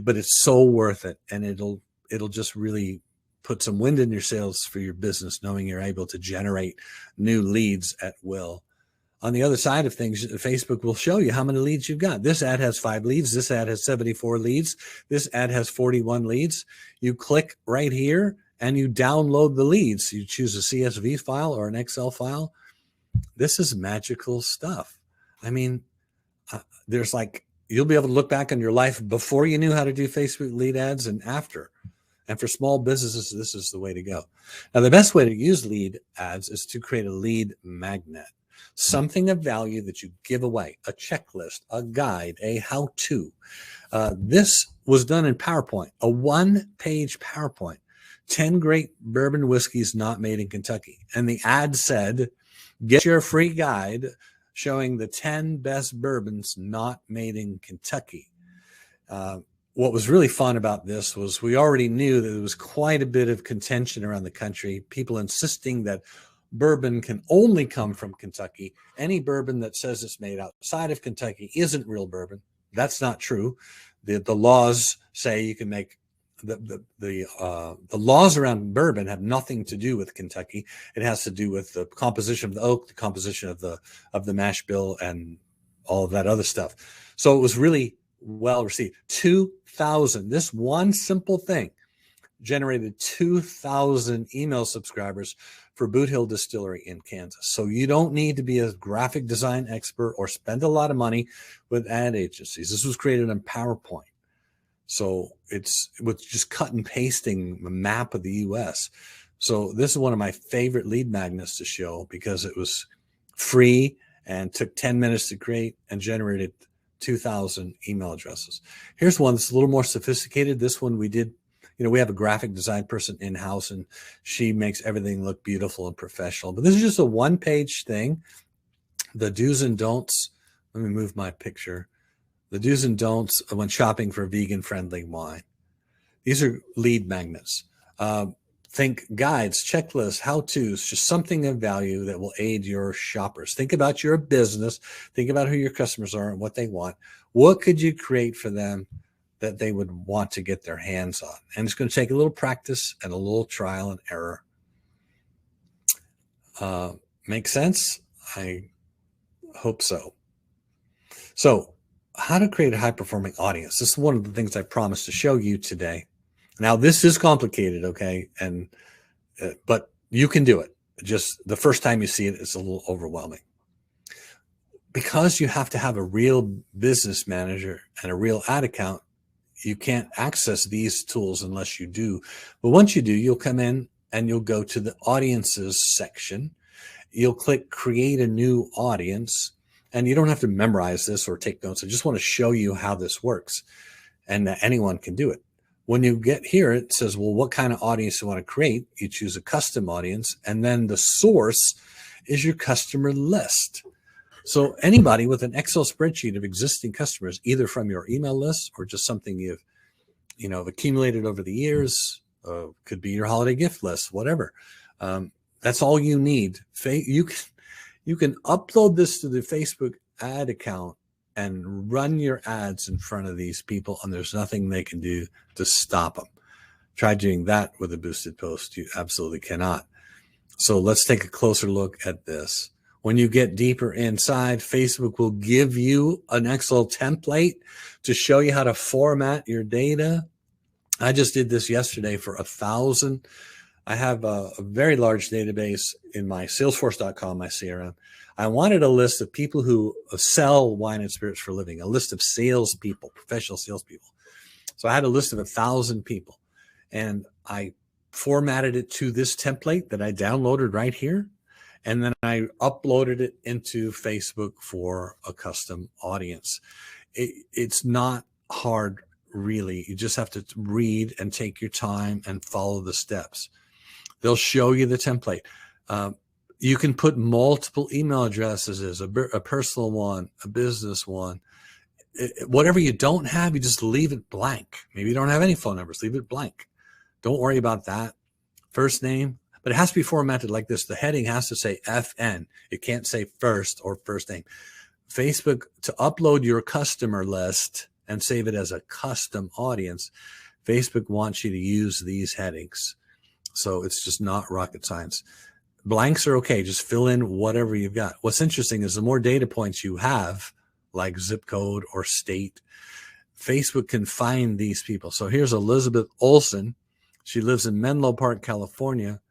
but it's so worth it, and it'll just really put some wind in your sails for your business, knowing you're able to generate new leads at will. On the other side of things, Facebook will show you how many leads you've got. This ad has 5 leads. This ad has 74 leads. This ad has 41 leads. You click right here and you download the leads. You choose a CSV file or an Excel file. This is magical stuff. I mean, you'll be able to look back on your life before you knew how to do Facebook lead ads and after. And for small businesses, this is the way to go. Now, the best way to use lead ads is to create a lead magnet. Something of value that you give away, a checklist, a guide, a how-to. This was done in PowerPoint, a 1-page PowerPoint, 10 great bourbon whiskeys not made in Kentucky. And the ad said, get your free guide showing the 10 best bourbons not made in Kentucky. What was really fun about this was we already knew that there was quite a bit of contention around the country, people insisting that bourbon can only come from Kentucky. Any bourbon that says it's made outside of Kentucky isn't real bourbon. That's not true. The laws say you can make the laws around bourbon have nothing to do with Kentucky. It has to do with the composition of the oak, the composition of the mash bill, and all of that other stuff. So it was really well received. 2,000. This one simple thing generated 2,000 email subscribers for Boot Hill Distillery in Kansas. So you don't need to be a graphic design expert or spend a lot of money with ad agencies. This was created on PowerPoint. So it's with just cut and pasting a map of the US. So this is one of my favorite lead magnets to show because it was free and took 10 minutes to create and generated 2,000 email addresses. Here's one that's a little more sophisticated. This one we did we have a graphic design person in-house, and she makes everything look beautiful and professional. But this is just a one-page thing. The do's and don'ts. Let me move my picture. The do's and don'ts when shopping for vegan-friendly wine. These are lead magnets. Think guides, checklists, how-tos, just something of value that will aid your shoppers. Think about your business. Think about who your customers are and what they want. What could you create for them that they would want to get their hands on? And it's going to take a little practice and a little trial and error. Make sense? I hope so. So how to create a high-performing audience. This is one of the things I promised to show you today. Now, this is complicated, okay? And but you can do it. Just the first time you see it, it's a little overwhelming. Because you have to have a real business manager and a real ad account, you can't access these tools unless you do. But once you do, you'll come in and you'll go to the audiences section. You'll click create a new audience. And you don't have to memorize this or take notes. I just want to show you how this works and that anyone can do it. When you get here, it says, well, what kind of audience you want to create? You choose a custom audience, and then the source is your customer list. So anybody with an Excel spreadsheet of existing customers, either from your email list or just something you've accumulated over the years, could be your holiday gift list, whatever. That's all you need. You can upload this to the Facebook ad account and run your ads in front of these people, and there's nothing they can do to stop them. Try doing that with a boosted post. You absolutely cannot. So let's take a closer look at this. When you get deeper inside, Facebook will give you an Excel template to show you how to format your data. I just did this yesterday for 1,000. I have a very large database in my Salesforce.com, my CRM. I wanted a list of people who sell wine and spirits for a living, a list of salespeople, professional salespeople. So I had a list of 1,000 people, and I formatted it to this template that I downloaded right here. And then I uploaded it into Facebook for a custom audience. It's not hard, really. You just have to read and take your time and follow the steps. They'll show you the template. You can put multiple email addresses, a personal one, a business one. Whatever you don't have, you just leave it blank. Maybe you don't have any phone numbers, leave it blank. Don't worry about that. First name, but it has to be formatted like this. The heading has to say FN. It can't say first or first name. Facebook, to upload your customer list and save it as a custom audience, Facebook wants you to use these headings. So it's just not rocket science. Blanks are okay. Just fill in whatever you've got. What's interesting is the more data points you have, like zip code or state, Facebook can find these people. So here's Elizabeth Olson. She lives in Menlo Park, California.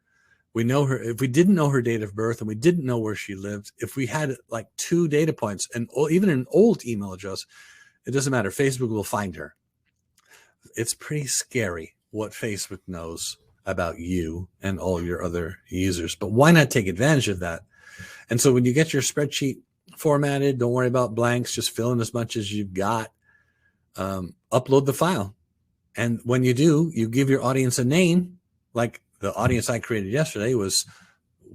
We know her. If we didn't know her date of birth and we didn't know where she lived, if we had like 2 data points and even an old email address, it doesn't matter. Facebook will find her. It's pretty scary what Facebook knows about you and all your other users, but why not take advantage of that? And so when you get your spreadsheet formatted, don't worry about blanks, just fill in as much as you've got, upload the file. And when you do, you give your audience a name. Like the audience I created yesterday was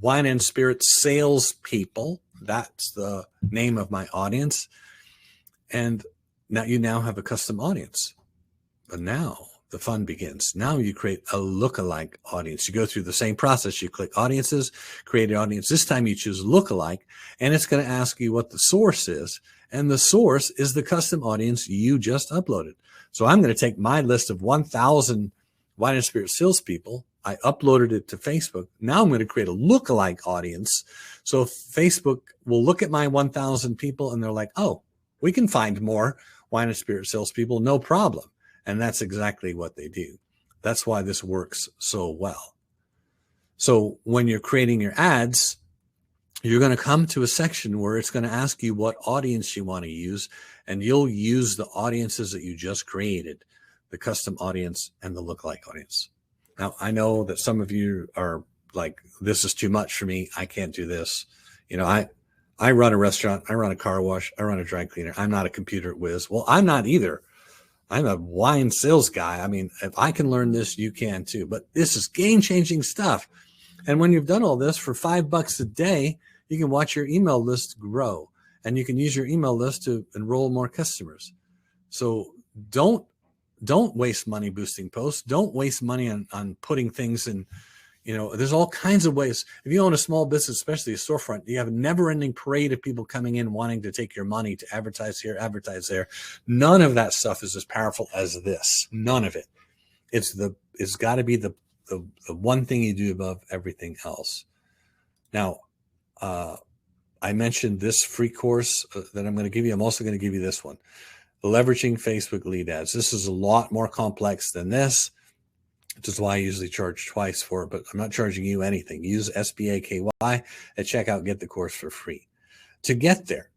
wine and spirit salespeople. That's the name of my audience. And now you have a custom audience. But now the fun begins. Now you create a lookalike audience. You go through the same process. You click audiences, create an audience. This time you choose lookalike, and it's going to ask you what the source is. And the source is the custom audience you just uploaded. So I'm going to take my list of 1,000 wine and spirit salespeople. I uploaded it to Facebook. Now I'm going to create a lookalike audience. So Facebook will look at my 1,000 people and they're like, oh, we can find more wine and spirit salespeople, no problem. And that's exactly what they do. That's why this works so well. So when you're creating your ads, you're going to come to a section where it's going to ask you what audience you want to use, and you'll use the audiences that you just created, the custom audience and the lookalike audience. Now, I know that some of you are like, this is too much for me. I can't do this. You know, I run a restaurant. I run a car wash. I run a dry cleaner. I'm not a computer whiz. Well, I'm not either. I'm a wine sales guy. I mean, if I can learn this, you can too. But this is game-changing stuff. And when you've done all this for $5 a day, you can watch your email list grow, and you can use your email list to enroll more customers. So don't waste money boosting posts. Don't waste money on putting things in. There's all kinds of ways. If you own a small business, especially a storefront, you have a never-ending parade of people coming in wanting to take your money to advertise here, advertise there. None of that stuff is as powerful as this. None of it. It's got to be the one thing you do above everything else. Now, I mentioned this free course that I'm going to give you. I'm also going to give you this one, leveraging Facebook lead ads. This is a lot more complex than this, which is why I usually charge twice for it, but I'm not charging you anything. Use SBAKY at checkout, get the course for free. To get there,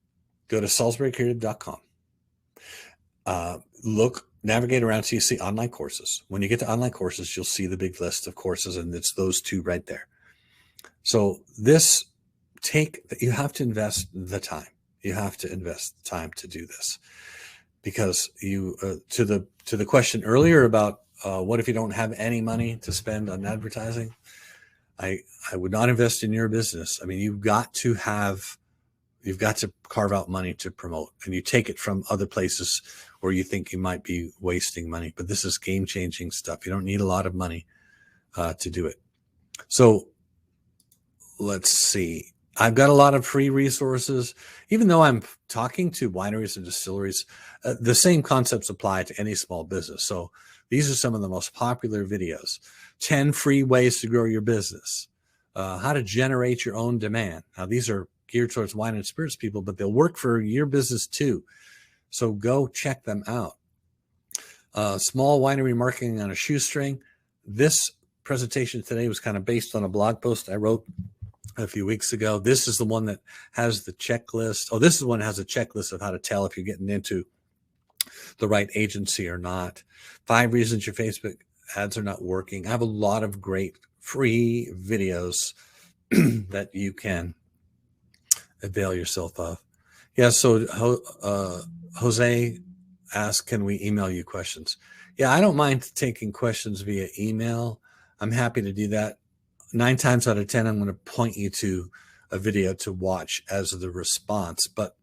go to SalisburyCreative.com. Navigate around so you see online courses. When you get to online courses, you'll see the big list of courses, and it's those two right there. So you have to invest the time. You have to invest the time to do this, because to the question earlier about what if you don't have any money to spend on advertising? I would not invest in your business. I mean, you've got to carve out money to promote, and you take it from other places where you think you might be wasting money. But this is game-changing stuff. You don't need a lot of money to do it. So let's see. I've got a lot of free resources. Even though I'm talking to wineries and distilleries, the same concepts apply to any small business. So these are some of the most popular videos. 10 free ways to grow your business. How to generate your own demand. Now, these are geared towards wine and spirits people, but they'll work for your business too. So go check them out. Small winery marketing on a shoestring. This presentation today was kind of based on a blog post I wrote a few weeks ago. This is the one that has the checklist. Oh, this is the one that has a checklist of how to tell if you're getting into the right agency or not. 5 reasons your Facebook ads are not working. I have a lot of great free videos that you can avail yourself of. Yeah, so Jose asked, can we email you questions? Yeah, I don't mind taking questions via email. I'm happy to do that. 9 times out of 10, I'm going to point you to a video to watch as the response, but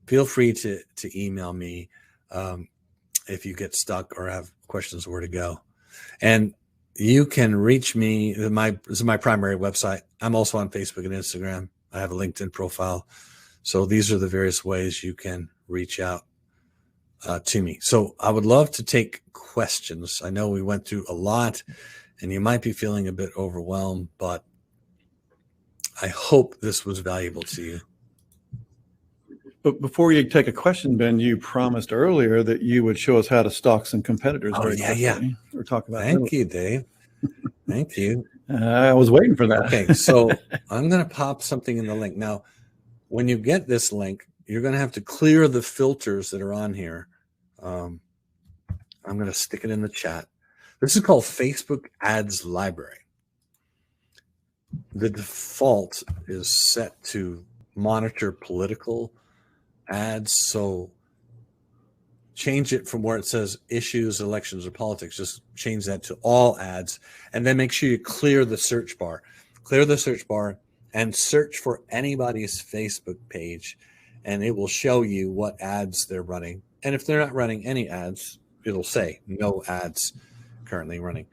feel free to email me if you get stuck or have questions where to go. And you can reach me. This is my primary website. I'm also on Facebook and Instagram. I have a LinkedIn profile. So these are the various ways you can reach out to me. So I would love to take questions. I know we went through a lot, and you might be feeling a bit overwhelmed, but I hope this was valuable to you. But before you take a question, Ben, you promised earlier that you would show us how to stalk some competitors. Oh, yeah. Or talk about Thank you, Dave. Thank you. I was waiting for that. Okay, so I'm going to pop something in the link. Now, when you get this link, you're going to have to clear the filters that are on here. I'm going to stick it in the chat. This is called Facebook Ads Library. The default is set to monitor political ads. So change it from where it says issues, elections, or politics. Just change that to all ads. And then make sure you clear the search bar. Clear the search bar and search for anybody's Facebook page. And it will show you what ads they're running. And if they're not running any ads, it'll say no ads currently running.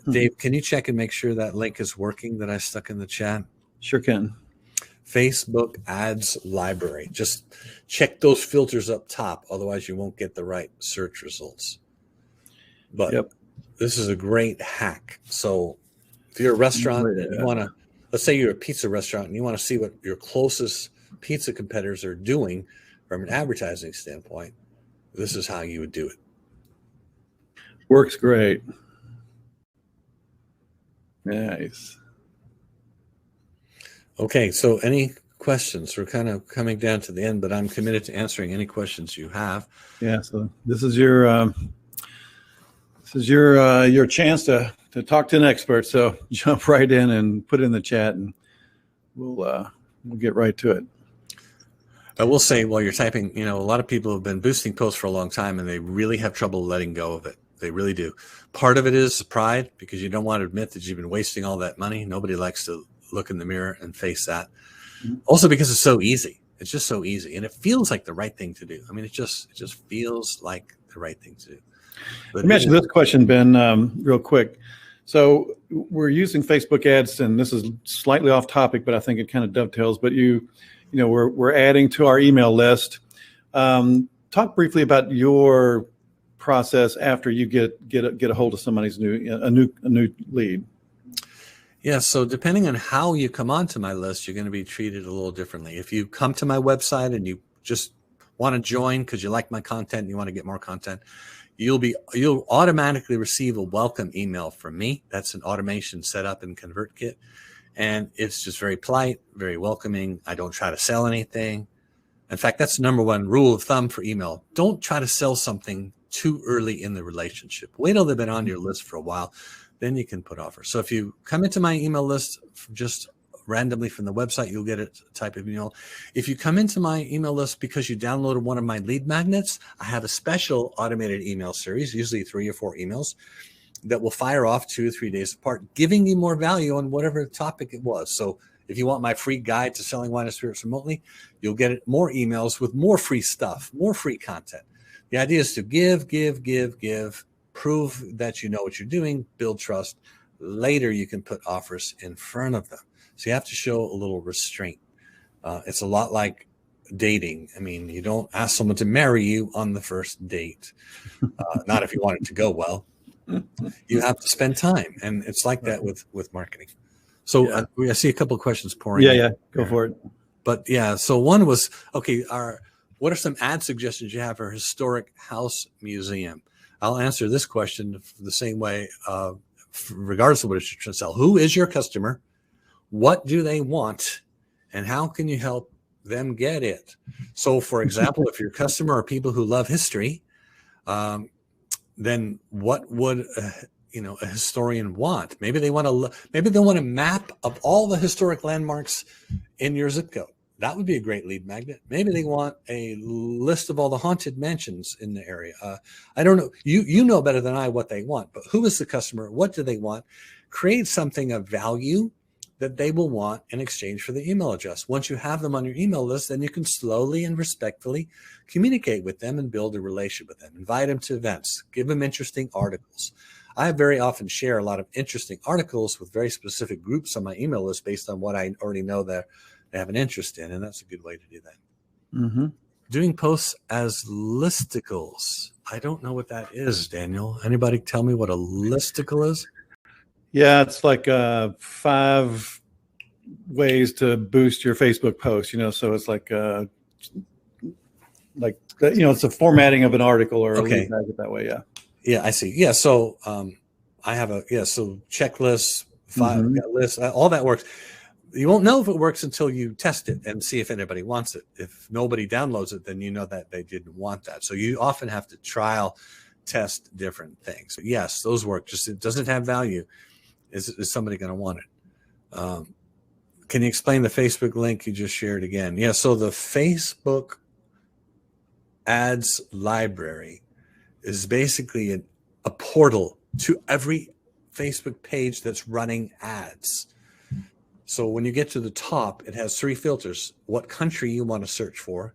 Dave, can you check and make sure that link is working that I stuck in the chat? Sure can. Facebook Ads Library. Just check those filters up top. Otherwise, you won't get the right search results. But This is a great hack. So if you're a restaurant and you want to, let's say you're a pizza restaurant and you want to see what your closest pizza competitors are doing from an advertising standpoint, this is how you would do it. Works great. Nice. Okay, so any questions? We're kind of coming down to the end, but I'm committed to answering any questions you have. Yeah, so this is your chance to talk to an expert. So jump right in and put it in the chat, and we'll get right to it. I will say while you're typing, a lot of people have been boosting posts for a long time and they really have trouble letting go of it. They really do. Part of it is pride because you don't want to admit that you've been wasting all that money. Nobody likes to look in the mirror and face that. Mm-hmm. Also because it's so easy. It's just so easy. And it feels like the right thing to do. I mean, it just feels like the right thing to do. But let me ask you this question, Ben, real quick. So we're using Facebook ads, and this is slightly off topic, but I think it kind of dovetails. But we're adding to our email list. Talk briefly about your process after you get a hold of somebody's new lead. Yeah, so depending on how you come onto my list, you're going to be treated a little differently. If you come to my website and you just want to join because you like my content and you want to get more content, you'll automatically receive a welcome email from me. That's an automation set up in ConvertKit. And it's just very polite, very welcoming. I don't try to sell anything. In fact, that's the number one rule of thumb for email. Don't try to sell something too early in the relationship. Wait till they've been on your list for a while. Then you can put offers. So if you come into my email list just randomly from the website, you'll get a type of email. If you come into my email list because you downloaded one of my lead magnets, I have a special automated email series, usually 3 or 4 emails, that will fire off 2 or 3 days apart, giving you more value on whatever topic it was. So if you want my free guide to selling wine and spirits remotely, you'll get more emails with more free stuff, more free content. The idea is to give, prove that you know what you're doing, build trust. Later, you can put offers in front of them. So you have to show a little restraint. It's a lot like dating. I mean, you don't ask someone to marry you on the first date, not if you want it to go well. You have to spend time. And it's like that with marketing. So I see a couple of questions pouring in. Yeah, go for it. But yeah, so one was, okay, what are some ad suggestions you have for a historic house museum? I'll answer this question the same way, regardless of what it's trying to sell. Who is your customer? What do they want? And how can you help them get it? So, for example, if your customer are people who love history, then what would a historian want? Maybe they want a map of all the historic landmarks in your zip code. That would be a great lead magnet. Maybe they want a list of all the haunted mansions in the area. I don't know. You know better than I what they want, but who is the customer? What do they want? Create something of value that they will want in exchange for the email address. Once you have them on your email list, then you can slowly and respectfully communicate with them and build a relationship with them. Invite them to events. Give them interesting articles. I very often share a lot of interesting articles with very specific groups on my email list based on what I already know that they have an interest in, and that's a good way to do that. Mm-hmm. Doing posts as listicles. I don't know what that is, Daniel. Anybody tell me what a listicle is? Yeah, it's like 5 ways to boost your Facebook post. So it's like it's a formatting of an article or a lead magnet that way. Yeah, I see. Yeah, so I have so checklists, 5 lists, all that works. You won't know if it works until you test it and see if anybody wants it. If nobody downloads it, then you know that they didn't want that. So you often have to trial test different things. But yes, those work. Just it doesn't have value. Is somebody going to want it? Can you explain the Facebook link you just shared again? Yeah, so the Facebook ads library is basically a portal to every Facebook page that's running ads. So when you get to the top, it has 3 filters: what country you want to search for,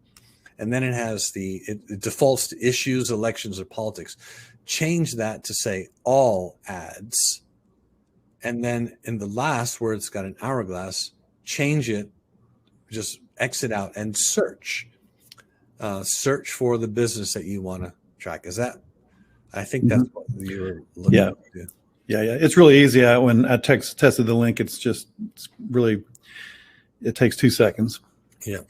and then it has it defaults to issues, elections, or politics. Change that to say all ads. And then in the last, where it's got an hourglass, change it, just exit out and search. Search for the business that you want to track. I think that's what you were looking at. Yeah. It's really easy. When I tested the link, it takes 2 seconds. Yeah.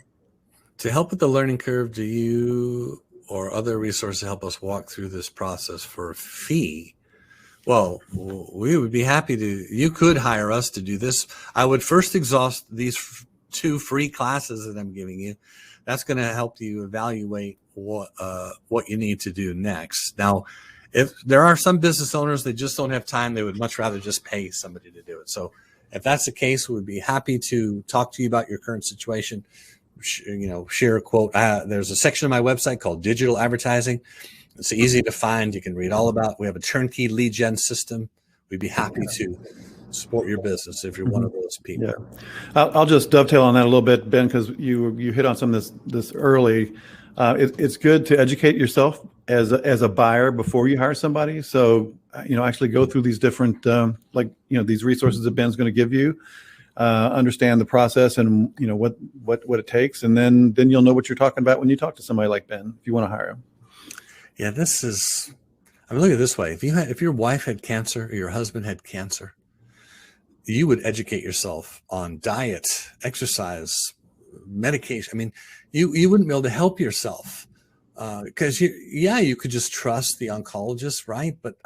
To help with the learning curve, do you or other resources help us walk through this process for a fee? Well, we would be happy to. You could hire us to do this. I would first exhaust these 2 free classes that I'm giving you. That's going to help you evaluate what you need to do next. Now, if there are some business owners that just don't have time, they would much rather just pay somebody to do it. So if that's the case, we'd be happy to talk to you about your current situation, share a quote. There's a section of my website called Digital Advertising. It's easy to find. You can read all about. We have a turnkey lead gen system. We'd be happy to support your business if you're one of those people. Yeah, I'll just dovetail on that a little bit, Ben, because you hit on some of this early. It's good to educate yourself as a buyer before you hire somebody. So actually go through these different these resources that Ben's going to give you. Understand the process and what it takes, and then you'll know what you're talking about when you talk to somebody like Ben if you want to hire him. Yeah, look at it this way. If your wife had cancer or your husband had cancer, you would educate yourself on diet, exercise, medication. I mean, you wouldn't be able to help yourself because you could just trust the oncologist, right? But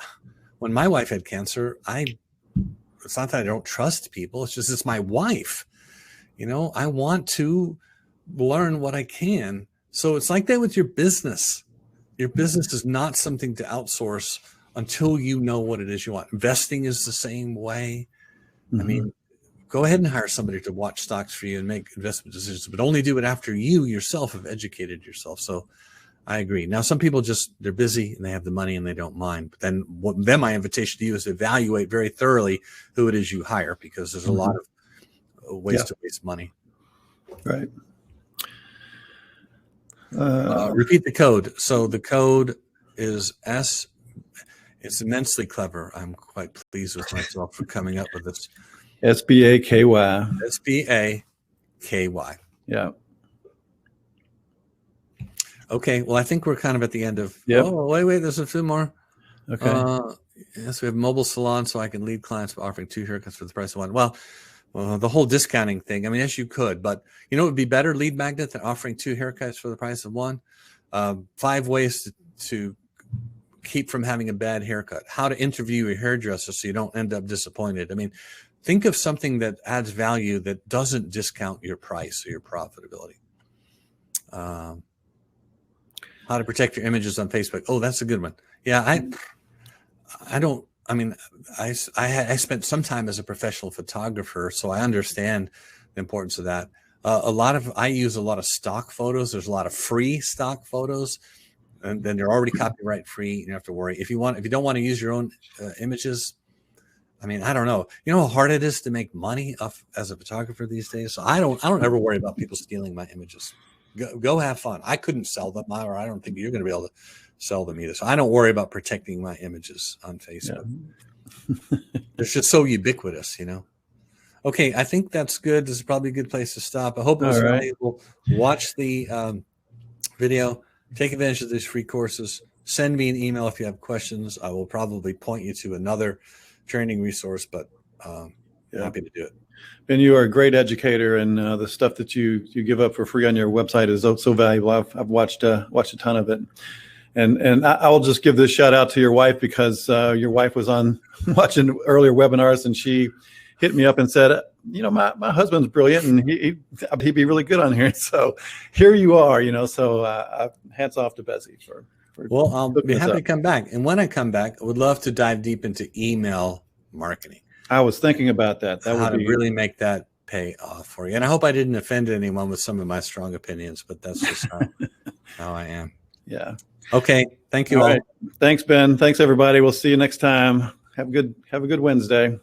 when my wife had cancer, it's not that I don't trust people. It's just it's my wife. I want to learn what I can. So it's like that with your business. Your business is not something to outsource until you know what it is you want. Investing is the same way. Mm-hmm. I mean, go ahead and hire somebody to watch stocks for you and make investment decisions, but only do it after you yourself have educated yourself. So I agree. Now, some people they're busy and they have the money and they don't mind. But then my invitation to you is to evaluate very thoroughly who it is you hire, because there's a lot of ways to waste money. Right. Repeat the code. So the code is S. It's immensely clever. I'm quite pleased with myself for coming up with this. SBAKY. SBAKY. Yeah. Okay. Well, I think we're kind of at the end of. Yep. Oh, wait. There's a few more. Okay. Yes, we have mobile salon, so I can lead clients by offering 2 haircuts for the price of 1. Well, the whole discounting thing. I mean, yes, you could, but it would be better lead magnet than offering 2 haircuts for the price of 1. 5 ways to keep from having a bad haircut. How to interview a hairdresser so you don't end up disappointed. I mean, think of something that adds value that doesn't discount your price or your profitability. How to protect your images on Facebook. Oh, that's a good one. Yeah, I spent some time as a professional photographer, so I understand the importance of that. I use a lot of stock photos. There's a lot of free stock photos, and then they're already copyright free. You don't have to worry. If you don't want to use your own images, I mean, I don't know. You know how hard it is to make money as a photographer these days. So I don't ever worry about people stealing my images. Go have fun. I couldn't sell them, or I don't think you're going to be able to sell them either. So I don't worry about protecting my images on Facebook. Yeah. It's just so ubiquitous, Okay, I think that's good. This is probably a good place to stop. I hope it was valuable. Watch the video. Take advantage of these free courses. Send me an email if you have questions. I will probably point you to another training resource, but happy to do it. Ben, you are a great educator, and the stuff that you give up for free on your website is so valuable. I've watched a ton of it. And I will just give this shout out to your wife, because your wife was on watching earlier webinars, and she hit me up and said, my husband's brilliant and he'd be really good on here. So here you are, so hats off to Bessie for well, I'll be happy to come back. And when I come back, I would love to dive deep into email marketing. I was thinking about that. How to really make that pay off for you. And I hope I didn't offend anyone with some of my strong opinions, but that's just how I am. Yeah. Okay. Thank you all. Right. Thanks, Ben. Thanks, everybody. We'll see you next time. Have a good Wednesday.